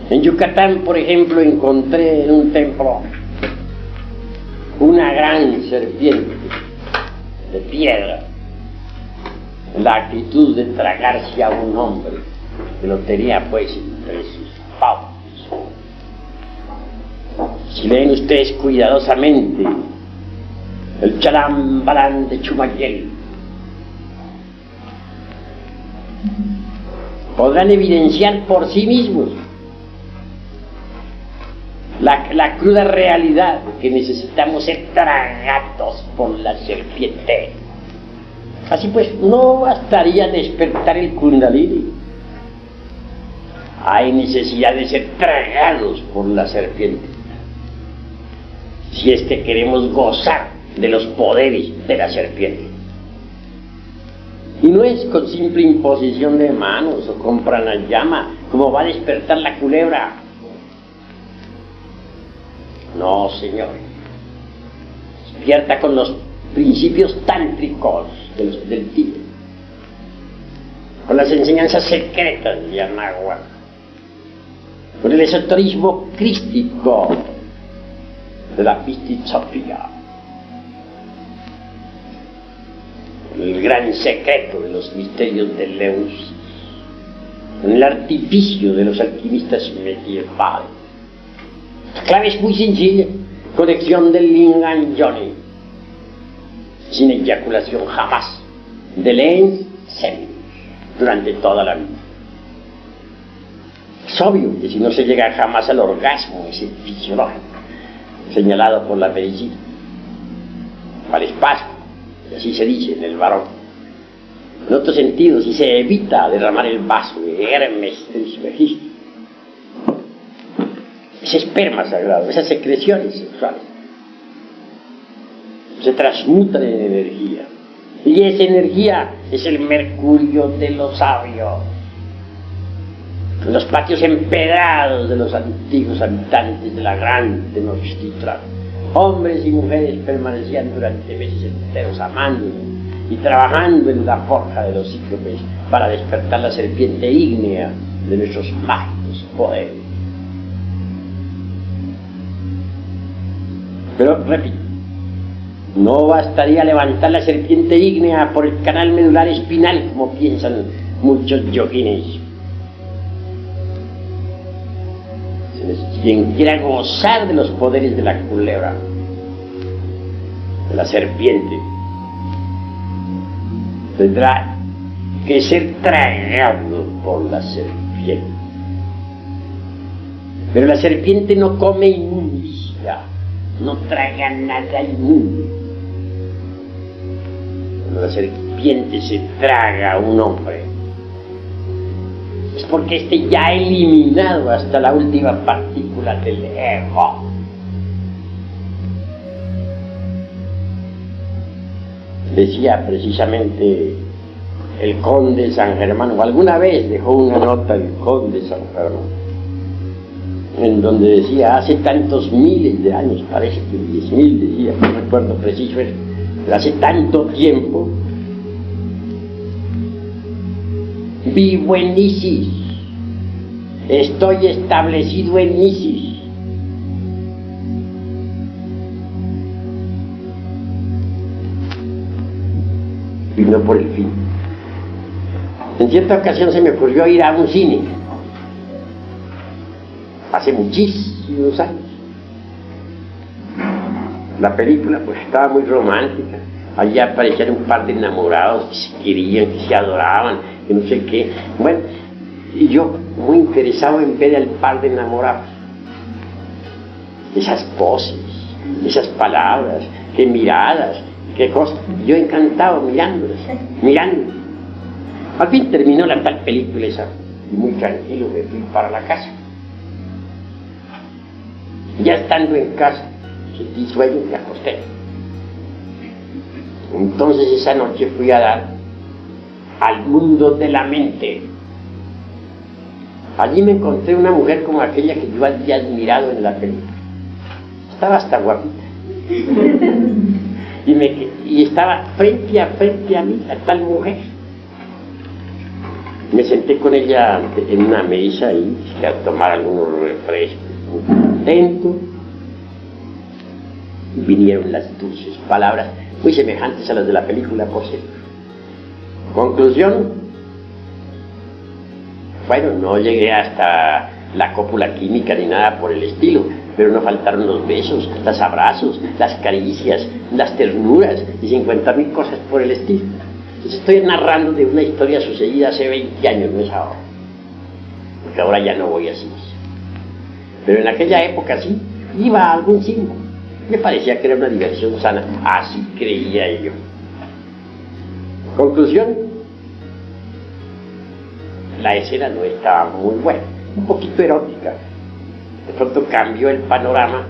En Yucatán, por ejemplo, encontré en un templo una gran serpiente de piedra, en la actitud de tragarse a un hombre que lo tenía pues entre sus fauces. Si leen ustedes cuidadosamente el Chalam Balán de Chumayel, podrán evidenciar por sí mismos la cruda realidad que necesitamos ser tragados por la serpiente. Así pues, no bastaría despertar el kundalini. hay necesidad de ser tragados por la serpiente, si es que queremos gozar de los poderes de la serpiente. Y no es con simple imposición de manos o con pranayama como va a despertar la culebra. No, señores. Despierta con los principios tántricos del Tíbet, con las enseñanzas secretas de Anahuac, con el esoterismo crístico de la Pistichopía, con el gran secreto de los misterios de Leusis, con el artificio de los alquimistas medievales. La clave es muy sencilla: conexión del Lingam Yoni, sin eyaculación jamás, del Ens Seminus, durante toda la vida. Es obvio que si no se llega jamás al orgasmo ese fisiológico señalado por la medicina, al espacio, y así se dice en el varón, en otro sentido, si se evita derramar el vaso de Hermes Trismegisto, ese esperma sagrado, esas secreciones sexuales se transmutan en energía, y esa energía es el mercurio de los sabios. En los patios empedrados de los antiguos habitantes de la gran Tenochtitlan, hombres y mujeres permanecían durante meses enteros amando y trabajando en la forja de los cíclopes para despertar la serpiente ígnea de nuestros mágicos poderes. Pero, repito, no bastaría levantar la serpiente ígnea por el canal medular espinal, como piensan muchos yoguines. Quien quiera gozar de los poderes de la culebra, de la serpiente, tendrá que ser tragado por la serpiente. Pero la serpiente no come inmundicia, no traga nada inmundo. Cuando la serpiente se traga a un hombre, es porque éste ya ha eliminado hasta la última partícula del ego. Decía precisamente el conde San Germán, o alguna vez dejó una nota el conde San Germán, en donde decía, hace tantos miles de años, parece que 10.000 decía, no recuerdo preciso, pero hace tanto tiempo, vivo en Isis, estoy establecido en Isis. Vino por el fin. En cierta ocasión se me ocurrió ir a un cine, hace muchísimos años. La película pues estaba muy romántica. Allí aparecían un par de enamorados que se querían, que se adoraban, que no sé qué. Bueno, y yo muy interesado en ver al par de enamorados. Esas poses, esas palabras, qué miradas, qué cosas. Yo encantado mirándolas, mirando. Al fin terminó la tal película esa, y muy tranquilo me fui para la casa. Ya estando en casa, sentí sueño y me acosté. Entonces esa noche fui a dar al mundo de la mente. Allí me encontré una mujer como aquella que yo había admirado en la película. Estaba hasta guapita. Y estaba frente a mí, la tal mujer. Me senté con ella en una mesa y a tomar algunos refrescos. Contento. Vinieron las dulces palabras, muy semejantes a las de la película, por cierto. Conclusión: bueno, no llegué hasta la cópula química ni nada por el estilo, pero no faltaron los besos, los abrazos, las caricias, las ternuras y 50.000 cosas por el estilo. Entonces estoy narrando de una historia sucedida hace 20 años, no es ahora, porque ahora ya no voy así. Pero en aquella época sí, iba a algún cine. Me parecía que era una diversión sana, así creía yo. Conclusión: la escena no estaba muy buena, un poquito erótica. De pronto cambió el panorama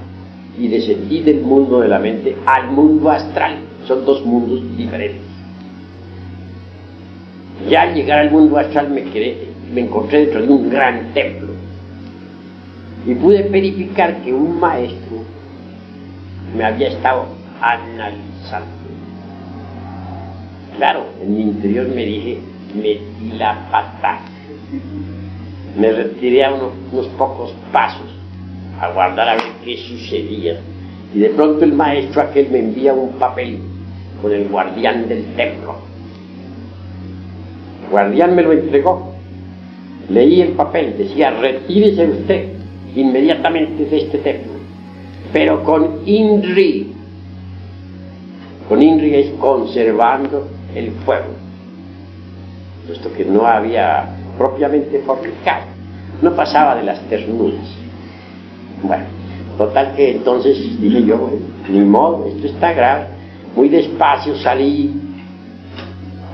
y descendí del mundo de la mente al mundo astral. Son dos mundos diferentes. Ya al llegar al mundo astral me encontré dentro de un gran templo y pude verificar que un maestro me había estado analizando. Claro, en mi interior me dije, metí la pata. Me retiré a unos pocos pasos a guardar a ver qué sucedía. Y de pronto el maestro aquel me envía un papel con el guardián del templo. El guardián me lo entregó. Leí el papel, decía, retírese usted inmediatamente de este templo, pero con INRI. Con INRI es conservando el fuego, puesto que no había propiamente fornicado, no pasaba de las ternuras. Bueno, total que entonces dije yo, ni modo, esto está grave. Muy despacio salí,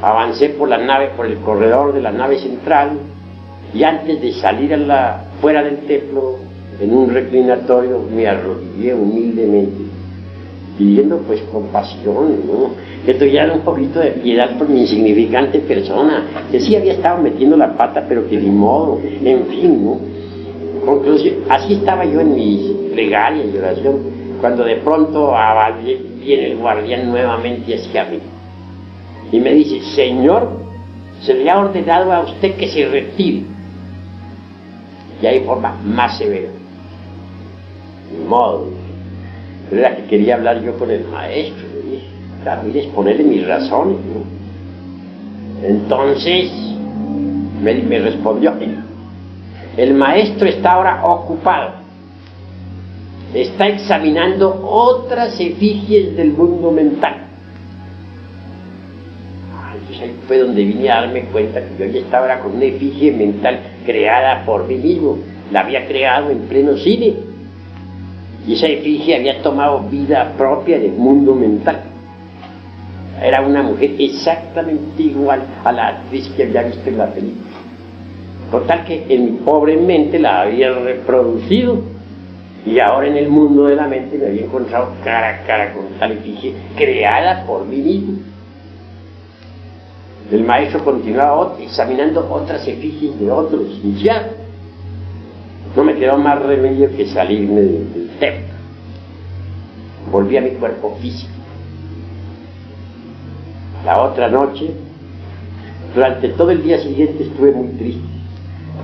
avancé por la nave, por el corredor de la nave central, y antes de salir fuera del templo, en un reclinatorio, me arrodillé humildemente, pidiendo pues compasión, ¿no? Que tuviera un poquito de piedad por mi insignificante persona, que sí había estado metiendo la pata, pero que ni modo, en fin, ¿no? Conclusión, así estaba yo en mis plegarias y oración, cuando de pronto viene el guardián nuevamente hacia mí y me dice, señor, se le ha ordenado a usted que se retire. Y ahí forma más severa. Ni modo. Pero era que quería hablar yo con el maestro, claro, y exponerle mis razones, ¿no? Entonces me respondió, el maestro está ahora ocupado, está examinando otras efigies del mundo mental. Entonces ahí fue donde vine a darme cuenta que yo ya estaba ahora con una efigie mental creada por mí mismo, la había creado en pleno cine, y esa efigie había tomado vida propia del mundo mental. Era una mujer exactamente igual a la actriz que había visto en la película. Total que en mi pobre mente la había reproducido, y ahora en el mundo de la mente me había encontrado cara a cara con tal efigie creada por mí mismo. El maestro continuaba examinando otras efigies de otros, y ya no me quedó más remedio que salirme del templo. Volví a mi cuerpo físico. La otra noche, durante todo el día siguiente estuve muy triste,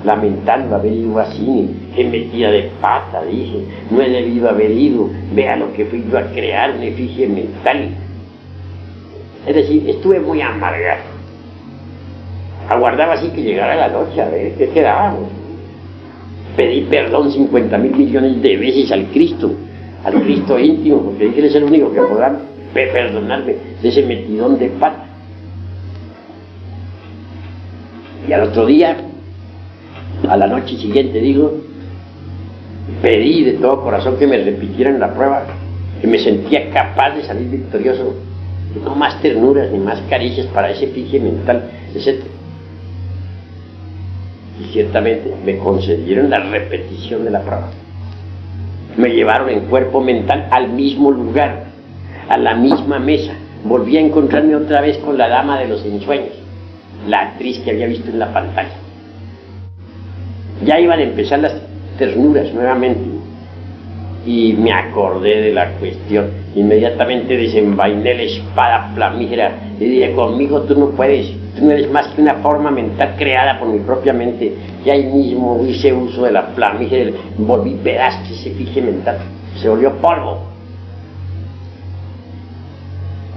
lamentando haber ido a cine, que metida de pata, dije, no he debido haber ido, vea lo que fui yo a crear, una efigie mental. Es decir, estuve muy amargado. Aguardaba así que llegara la noche a ver qué quedábamos. Pedí perdón 50.000 millones de veces al Cristo íntimo, porque dije, él es el único que podrá perdonarme de ese metidón de pata. Y al otro día, a la noche siguiente, pedí de todo corazón que me repitieran la prueba, que me sentía capaz de salir victorioso, no más ternuras ni más caricias para ese efigie mental, etc. Y ciertamente me concedieron la repetición de la prueba. Me llevaron en cuerpo mental al mismo lugar, a la misma mesa. Volví a encontrarme otra vez con la dama de los ensueños, la actriz que había visto en la pantalla. Ya iban a empezar las ternuras nuevamente y me acordé de la cuestión. Inmediatamente desenvainé la espada flamígera y dije, conmigo tú no puedes, tú no eres más que una forma mental creada por mi propia mente. Y ahí mismo hice uso de la flamígera, volví pedazos ese efigie mental, se volvió polvo.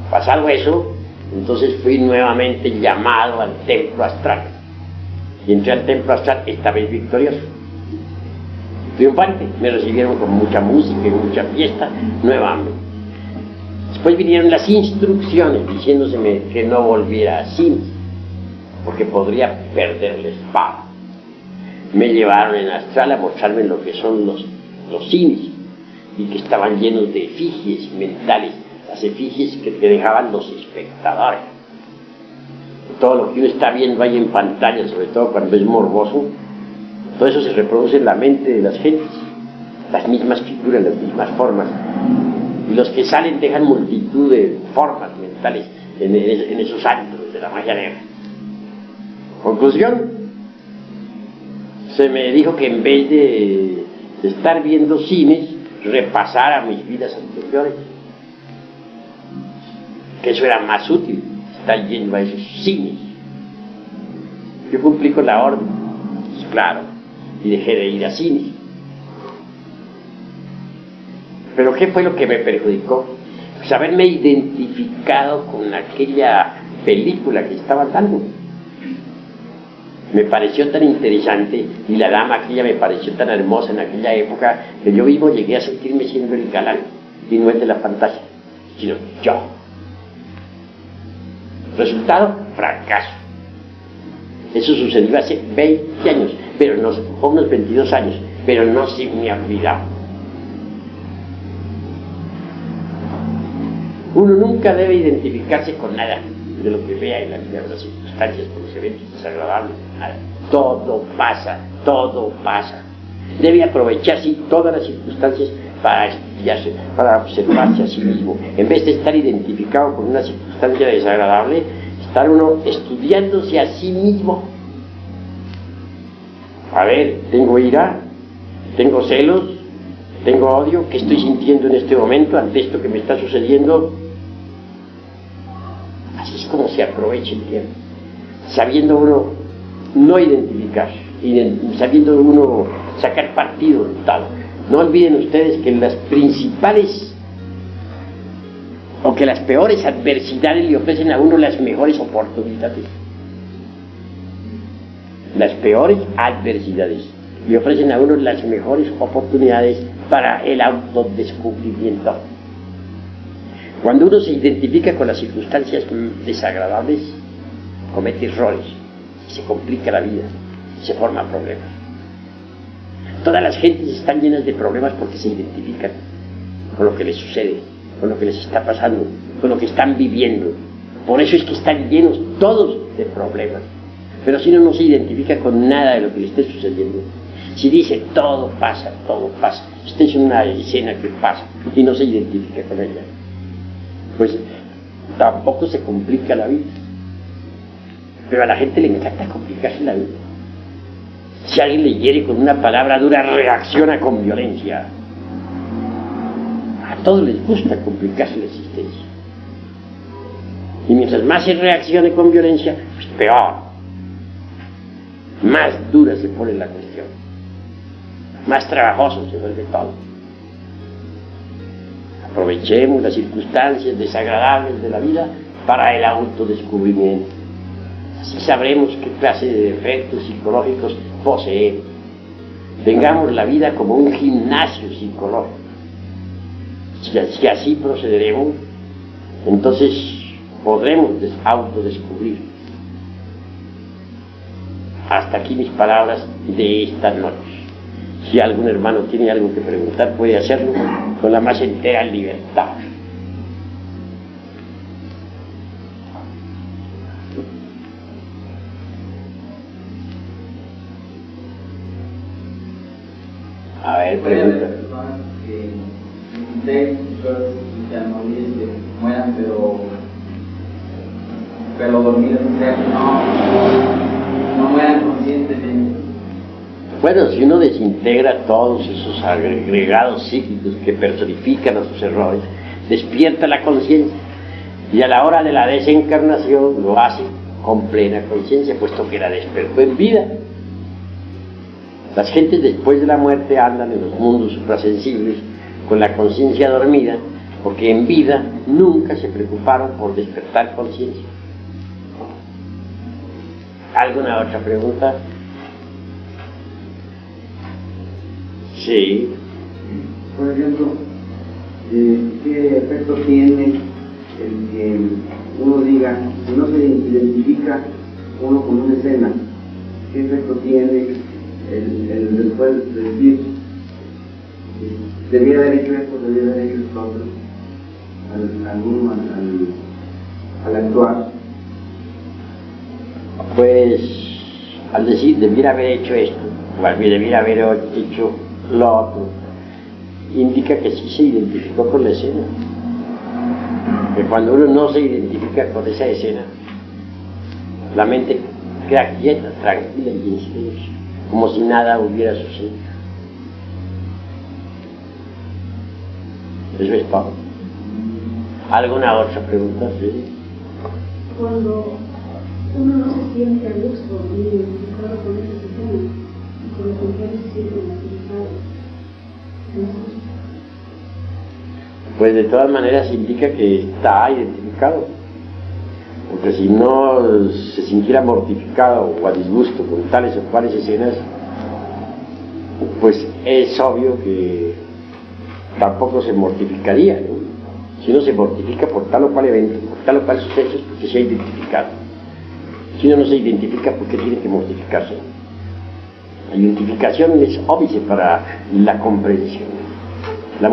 Pasado eso, entonces fui nuevamente llamado al templo astral, y entré al templo astral, esta vez victorioso, triunfante. Me recibieron con mucha música y mucha fiesta nuevamente. Después vinieron las instrucciones diciéndoseme que no volviera a cine, porque podría perder la espada. Me llevaron en astral a mostrarme lo que son los cines, y que estaban llenos de efigies mentales, las efigies que dejaban los espectadores. Todo lo que uno está viendo ahí en pantalla, sobre todo cuando es morboso, Todo eso se reproduce en la mente de las gentes, las mismas figuras, las mismas formas. Y los que salen dejan multitud de formas mentales en esos antros de la magia negra. Conclusión, se me dijo que en vez de estar viendo cines, repasara mis vidas anteriores, que eso era más útil, estar yendo a esos cines. Yo cumplí con la orden, pues claro, y dejé de ir a cines. Pero ¿qué fue lo que me perjudicó? Pues haberme identificado con aquella película que estaban dando. Me pareció tan interesante, y la dama aquella me pareció tan hermosa en aquella época, que yo mismo llegué a sentirme siendo el galán, y no el de la pantalla, sino yo. Resultado, fracaso. Eso sucedió hace 20 años, pero no, o unos 22 años, pero no se me ha olvidado. Uno nunca debe identificarse con nada de lo que vea en la vida, de las circunstancias, con los eventos desagradables, nada. Todo pasa, todo pasa. Debe aprovechar sí, todas las circunstancias para estudiarse, para observarse a sí mismo. En vez de estar identificado con una circunstancia desagradable, estar uno estudiándose a sí mismo. A ver, tengo ira, tengo celos, tengo odio, ¿qué estoy sintiendo en este momento ante esto que me está sucediendo? Así es como se aprovecha el tiempo, sabiendo uno no identificar, sabiendo uno sacar partido de tal. No olviden ustedes que las principales o que las peores adversidades le ofrecen a uno las mejores oportunidades. Las peores adversidades le ofrecen a uno las mejores oportunidades para el autodescubrimiento. Cuando uno se identifica con las circunstancias desagradables, comete errores, se complica la vida, se forman problemas. Todas las gentes están llenas de problemas porque se identifican con lo que les sucede, con lo que les está pasando, con lo que están viviendo. Por eso es que están llenos todos de problemas. Pero si uno no se identifica con nada de lo que le esté sucediendo, si dice todo pasa, esta es una escena que pasa y no se identifica con ella, pues tampoco se complica la vida. Pero a la gente le encanta complicarse la vida. Si alguien le hiere con una palabra dura, reacciona con violencia. A todos les gusta complicarse la existencia. Y mientras más se reaccione con violencia, pues peor. Más dura se pone la cuestión. Más trabajoso se vuelve todo. Aprovechemos las circunstancias desagradables de la vida para el autodescubrimiento. Así sabremos qué clase de defectos psicológicos poseemos. Tengamos la vida como un gimnasio psicológico. Si así procederemos, entonces podremos autodescubrir. Hasta aquí mis palabras de esta noche. Si algún hermano tiene algo que preguntar, puede hacerlo con la más entera libertad. A ver, pregunta. Mueran, pero dormidos, no mueran conscientemente. Bueno, si uno desintegra todos esos agregados psíquicos que personifican a sus errores, despierta la conciencia y a la hora de la desencarnación lo hace con plena conciencia, puesto que la despertó en vida. Las gentes después de la muerte andan en los mundos suprasensibles con la conciencia dormida, porque en vida nunca se preocuparon por despertar conciencia. ¿Alguna otra pregunta? Sí. Por ejemplo, ¿qué efecto tiene el que uno diga, si no se identifica uno con una escena, qué efecto tiene el después de decir, debía haber hecho esto, debía haber hecho esto otro, al actuar? Pues al decir debiera haber hecho esto, debiera haber dicho lo otro, indica que sí se identificó con la escena. Que cuando uno no se identifica con esa escena, la mente queda quieta, tranquila y en silencio, como si nada hubiera sucedido. Eso es todo. ¿Alguna otra pregunta? ¿Sí? Cuando uno no se siente a gusto ni identificado con esa escena, y por lo contrario se siente identificado, pues de todas maneras indica que está identificado, porque si no se sintiera mortificado o a disgusto con tales o cuales escenas, pues es obvio que tampoco se mortificaría, ¿no? Si uno se mortifica por tal o cual evento, por tal o cual suceso, es porque se ha identificado. Si uno no se identifica, ¿por qué tiene que mortificarse? La identificación es óbice para la comprensión. La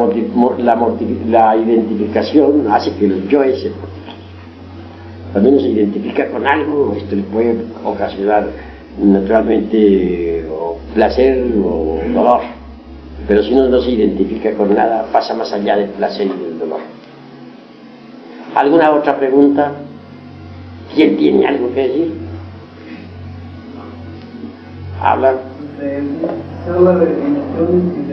identificación hace que los yoes se mortifiquen. Cuando uno se identifica con algo, esto le puede ocasionar naturalmente o placer o dolor. Pero si uno no se identifica con nada, pasa más allá del placer y del dolor. ¿Alguna otra pregunta? ¿Quién tiene algo que decir? Habla. Se habla de dimensiones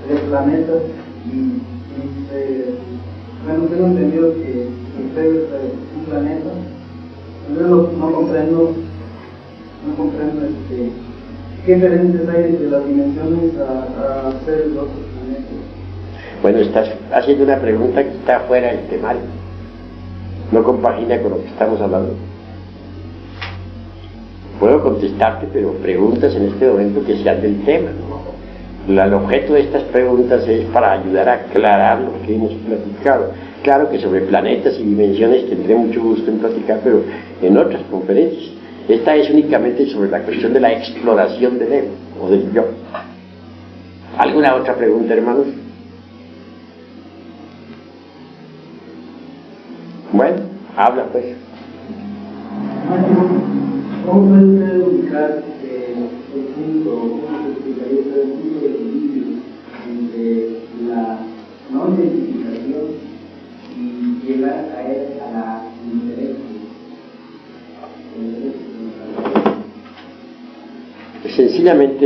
de planetas y bueno, tengo entendido que usted es un planeta. Yo no comprendo qué diferencias hay entre las dimensiones a ser otros planetas. Bueno, estás haciendo una pregunta que está fuera del temario, no compagina con lo que estamos hablando. Puedo contestarte, pero preguntas en este momento que sean del tema. El objeto de estas preguntas es para ayudar a aclarar lo que hemos platicado. Claro que sobre planetas y dimensiones tendré mucho gusto en platicar, pero en otras conferencias. Esta es únicamente sobre la cuestión de la exploración del ego o del yo. ¿Alguna otra pregunta, hermanos? Bueno, habla pues. ¿Cómo puede usted ubicar el punto, cómo se explicaría el punto de equilibrio entre la no identificación y llegar a caer a la indiferencia? Sencillamente,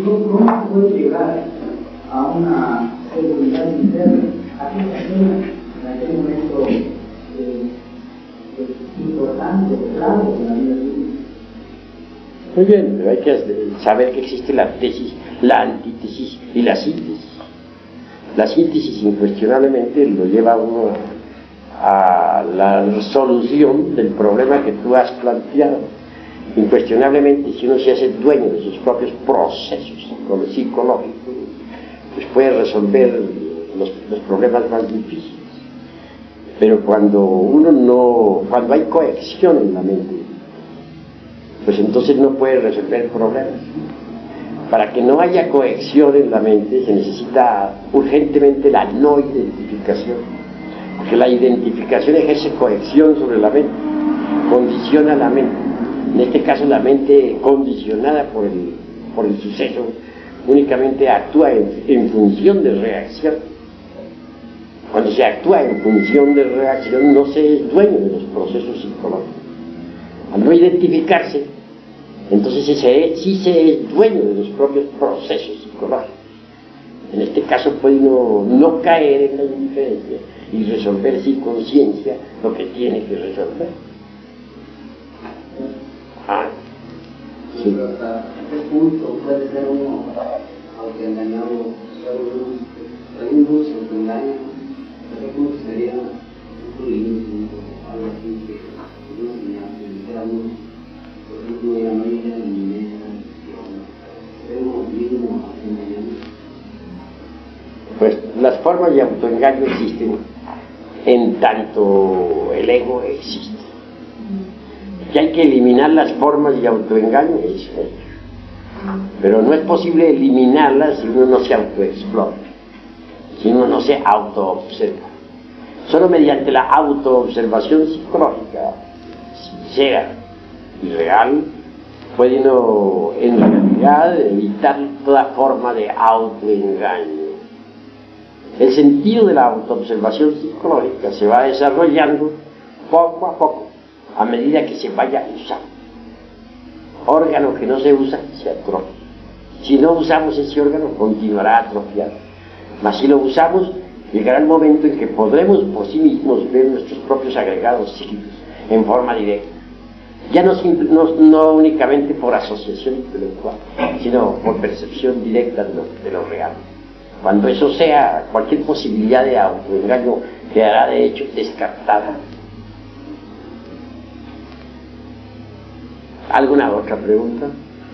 ¿Cómo se puede llegar a una seguridad interna? ¿A qué persona en aquel momento importante, clave en la vida de uno? muy bien, pero hay que saber que existe la tesis, la antítesis y la síntesis. La síntesis incuestionablemente lo lleva a uno a la solución del problema que tú has planteado. Incuestionablemente, si uno se hace dueño de sus propios procesos psicológicos, pues puede resolver los problemas más difíciles. Pero cuando hay cohesión en la mente, pues entonces no puede resolver problemas. Para que no haya cohesión en la mente se necesita urgentemente la no identificación, porque la identificación ejerce cohesión sobre la mente, condiciona la mente. En este caso la mente condicionada por el suceso únicamente actúa en función de reacción. Cuando se actúa en función de reacción no se es dueño de los procesos psicológicos. Al no identificarse, entonces sí se es dueño de los propios procesos psicológicos. En este caso puede uno no caer en la indiferencia y resolver sin conciencia lo que tiene que resolver. Sí. ¿Hasta qué punto puede ser uno autoengañado? ¿Algún luz se engaña? ¿Hasta qué punto sería un turismo o algo así que no se me dijera uno? Por ejemplo, ya no hay una niñera, tenemos mismo engañando. Pues las formas de autoengaño existen en tanto el ego existe. Que hay que eliminar las formas de autoengaño, eso es. Pero no es posible eliminarlas si uno no se autoexplora, si uno no se autoobserva. Solo mediante la autoobservación psicológica, sincera y real, puede uno en realidad evitar toda forma de autoengaño. El sentido de la autoobservación psicológica se va desarrollando poco a poco, a medida que se vaya usando. Órgano que no se usa, se atrofia. Si no usamos ese órgano, continuará atrofiado. Mas si lo usamos, llegará el momento en que podremos por sí mismos ver nuestros propios agregados psíquicos en forma directa. Ya no únicamente por asociación intelectual, sino por percepción directa de lo real. Cuando eso sea, cualquier posibilidad de autoengaño quedará de hecho descartada. ¿Alguna otra pregunta?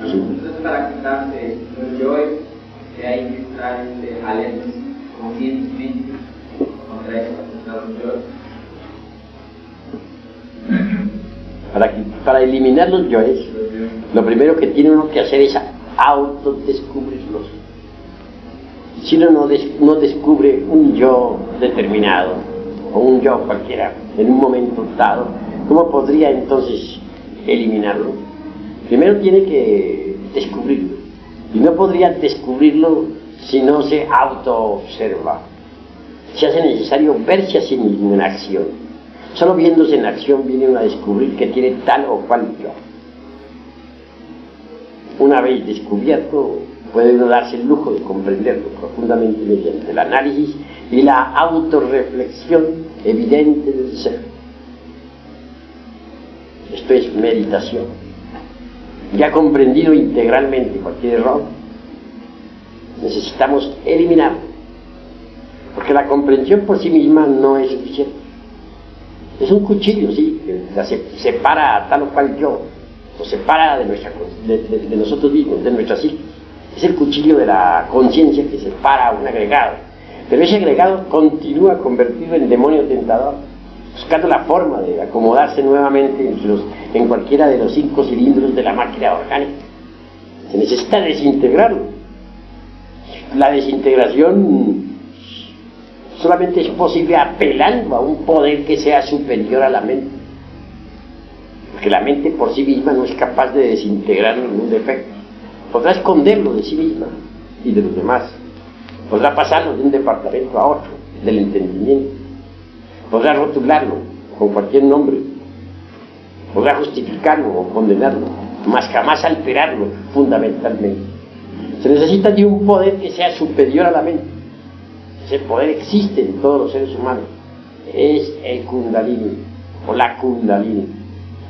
Sí. Entonces, para quitarse los yoes, que hay que estar alertas conscientemente contra eso, contra los yoes. Para eliminar los yoes, lo primero que tiene uno que hacer es autodescubrirlos. Si uno no descubre un yo determinado, o un yo cualquiera, en un momento dado, ¿cómo podría entonces eliminarlo? Primero tiene que descubrirlo, y no podría descubrirlo si no se autoobserva. Se hace necesario verse a sí mismo en acción. Solo viéndose en acción viene uno a descubrir que tiene tal o cual yo. Una vez descubierto, puede uno darse el lujo de comprenderlo profundamente mediante el análisis y la autorreflexión evidente del ser. Esto es meditación. Ya comprendido integralmente cualquier error, necesitamos eliminarlo, porque la comprensión por sí misma no es suficiente. Es un cuchillo, sí, que separa a tal o cual yo, o separa de nosotros mismos, de nuestra psique. Es el cuchillo de la conciencia que separa a un agregado, pero ese agregado continúa convertido en demonio tentador, buscando la forma de acomodarse nuevamente en cualquiera de los 5 cilindros de la máquina orgánica. Se necesita desintegrarlo. La desintegración solamente es posible apelando a un poder que sea superior a la mente, porque la mente por sí misma no es capaz de desintegrar ningún defecto. Podrá esconderlo de sí misma y de los demás, podrá pasarlo de un departamento a otro del entendimiento, podrá rotularlo con cualquier nombre, podrá justificarlo o condenarlo, mas jamás alterarlo fundamentalmente. Se necesita de un poder que sea superior a la mente. Ese poder existe en todos los seres humanos. Es el Kundalini, o la Kundalini.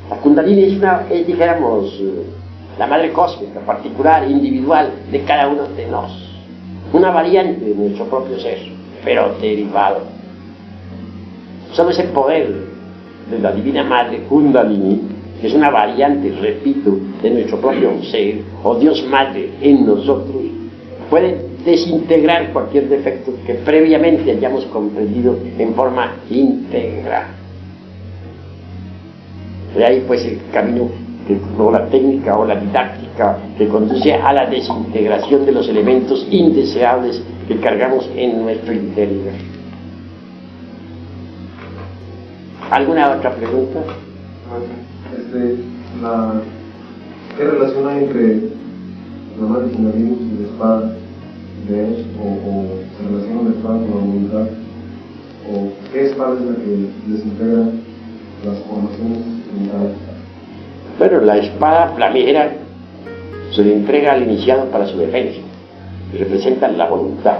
La Kundalini es dijéramos, la madre cósmica, particular, individual de cada uno de nosotros. Una variante de nuestro propio ser, pero derivado. Solo ese poder de la Divina Madre Kundalini, que es una variante, repito, de nuestro propio ser, o Dios Madre en nosotros, puede desintegrar cualquier defecto que previamente hayamos comprendido en forma íntegra. De ahí pues el camino, o la técnica o la didáctica que conduce a la desintegración de los elementos indeseables que cargamos en nuestro interior. ¿Alguna otra pregunta? ¿Qué relación hay entre la madre Kundalini y la espada de él? ¿O se relaciona la espada con la voluntad? ¿O qué espada es la que desintegra las formaciones mentales? Bueno, la espada flamígera se le entrega al iniciado para su defensa y representa la voluntad.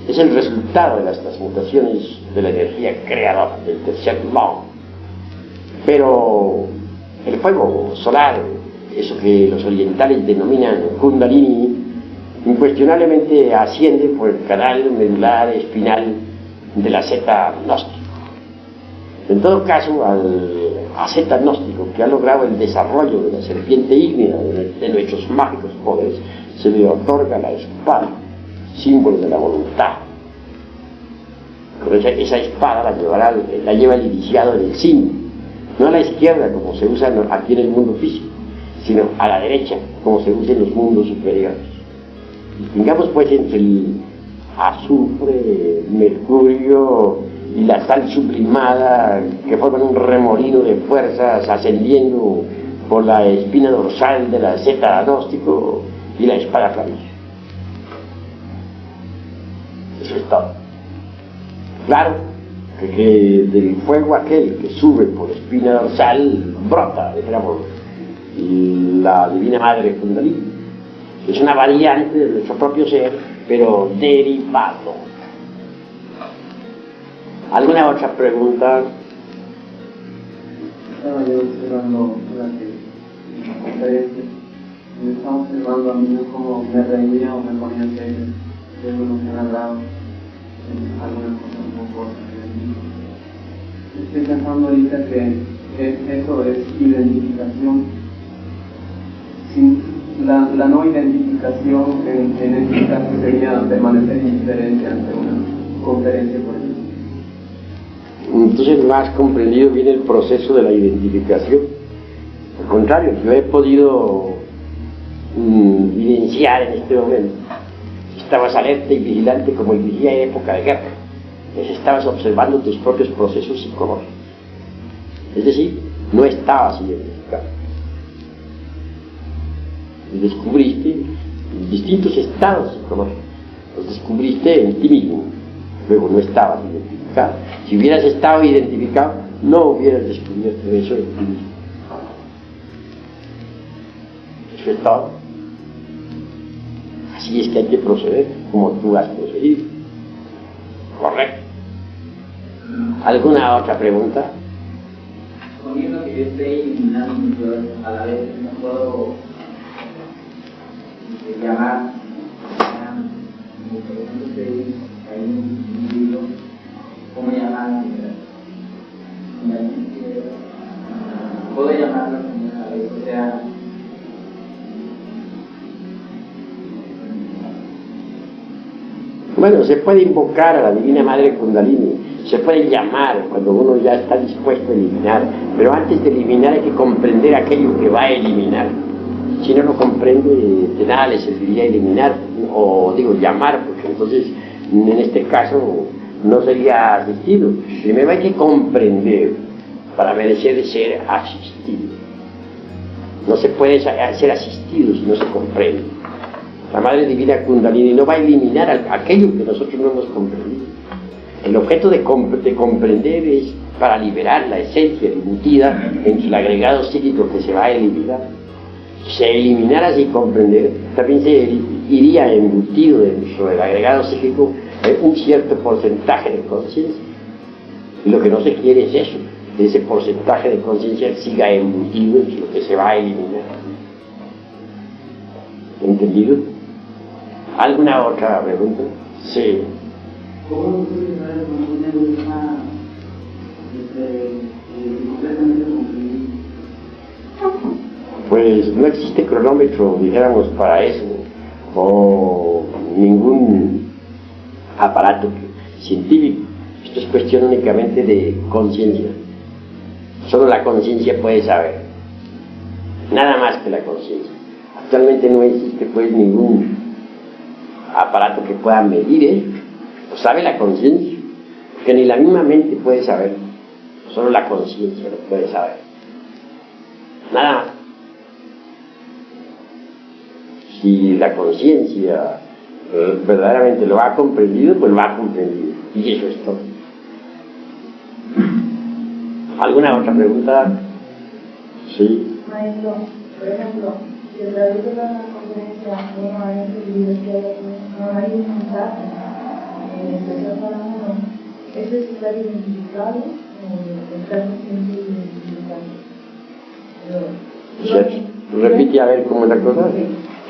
Es el resultado de las transmutaciones de la energía creadora del tercer law. Pero el fuego solar, eso que los orientales denominan Kundalini, incuestionablemente asciende por el canal medular espinal de la zeta gnóstico. En todo caso, a zeta gnóstico, que ha logrado el desarrollo de la serpiente ígnea de nuestros mágicos poderes, se le otorga la espada, símbolo de la voluntad. Pero esa espada la lleva el iniciado en el símbolo, no a la izquierda como se usa aquí en el mundo físico, sino a la derecha como se usa en los mundos superiores. Distingamos pues entre el azufre, mercurio y la sal sublimada, que forman un remolino de fuerzas ascendiendo por la espina dorsal de la zeta gnóstico y la espada flamígera. Eso es todo. Claro que del fuego aquel que sube por la espina dorsal brota, digamos, la Divina Madre Kundalini. Es una variante de nuestro propio ser, pero derivado. ¿Alguna otra pregunta? Estaba yo observando durante la conferencia, me estaba observando a mí como me reía o me ponía serio de lo que me ha dado algunas cosas un poco. Estoy pensando ahorita que eso es identificación. La no identificación en este caso sería permanecer indiferente ante una conferencia, por ejemplo. Entonces no has comprendido bien el proceso de la identificación. Al contrario, yo he podido evidenciar en este momento. Estabas alerta y vigilante como el vigía en época de guerra. Entonces estabas observando tus propios procesos psicológicos. Es decir, no estabas identificado. Y descubriste distintos estados psicológicos. Los descubriste en ti mismo. Luego no estabas identificado. Si hubieras estado identificado, no hubieras descubierto eso en ti mismo. Eso es todo. Así es que hay que proceder como tú has procedido. Correcto. ¿Alguna otra pregunta? Suponiendo que yo esté eliminando mi poder, a la vez no puedo llamar hay un libro, ¿cómo llamar? Puedo llamarlo a la vez, o sea, bueno, se puede invocar a la Divina Madre Kundalini, se puede llamar cuando uno ya está dispuesto a eliminar, pero antes de eliminar hay que comprender aquello que va a eliminar. Si no lo comprende, de nada le serviría eliminar, o digo llamar, porque entonces en este caso no sería asistido. Primero hay que comprender para merecer ser asistido. No se puede ser asistido si no se comprende. La Madre Divina Kundalini no va a eliminar aquello que nosotros no hemos comprendido. El objeto de comprender es para liberar la esencia embutida en el agregado psíquico que se va a eliminar. Si se eliminara sin comprender, también se iría embutido dentro del agregado psíquico un cierto porcentaje de conciencia. Y lo que no se quiere es eso, que ese porcentaje de conciencia siga embutido en lo que se va a eliminar. ¿Entendido? ¿Alguna otra pregunta? Sí. ¿Cómo se puede mantener una completamente comprendida? Pues no existe cronómetro, dijéramos, para eso, o ningún aparato científico. Esto es cuestión únicamente de conciencia. Solo la conciencia puede saber, nada más que la conciencia. Actualmente no existe pues ningún aparato que pueda medir esto. Lo sabe la conciencia, que ni la misma mente puede saber, solo la conciencia lo puede saber. Nada más. Si la conciencia verdaderamente lo ha comprendido, pues lo ha comprendido. Y eso es todo. ¿Alguna otra pregunta? Sí. Maestro, por ejemplo, si a través de la conferencia uno ha entendido que no hay un mensaje especial para uno, ¿eso es estar identificado o estar consciente de identificado? Repite a ver cómo es la cosa.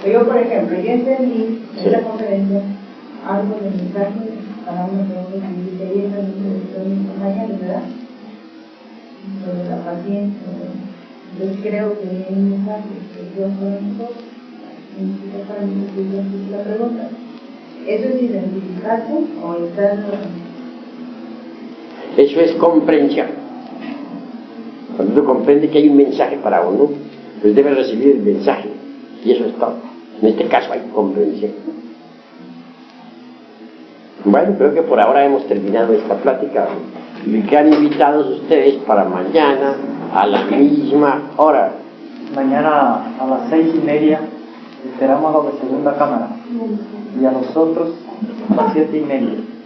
Yo, por ejemplo, yo entendí en esta conferencia algo del mensaje para uno que otro y quería también mis compañeros, ¿verdad? Sobre la paciencia. Entonces creo que hay un mensaje que Dios para nosotros. Para mí, la pregunta, ¿eso es identificarse o estar? Eso es comprensión. Cuando uno comprende que hay un mensaje para uno, pues debe recibir el mensaje. Y eso es todo. En este caso hay comprensión. Bueno, creo que por ahora hemos terminado esta plática. Y quedan invitados ustedes para mañana a la misma hora. mañana a las 6:30 esperamos a la segunda cámara y a nosotros a las 7:30.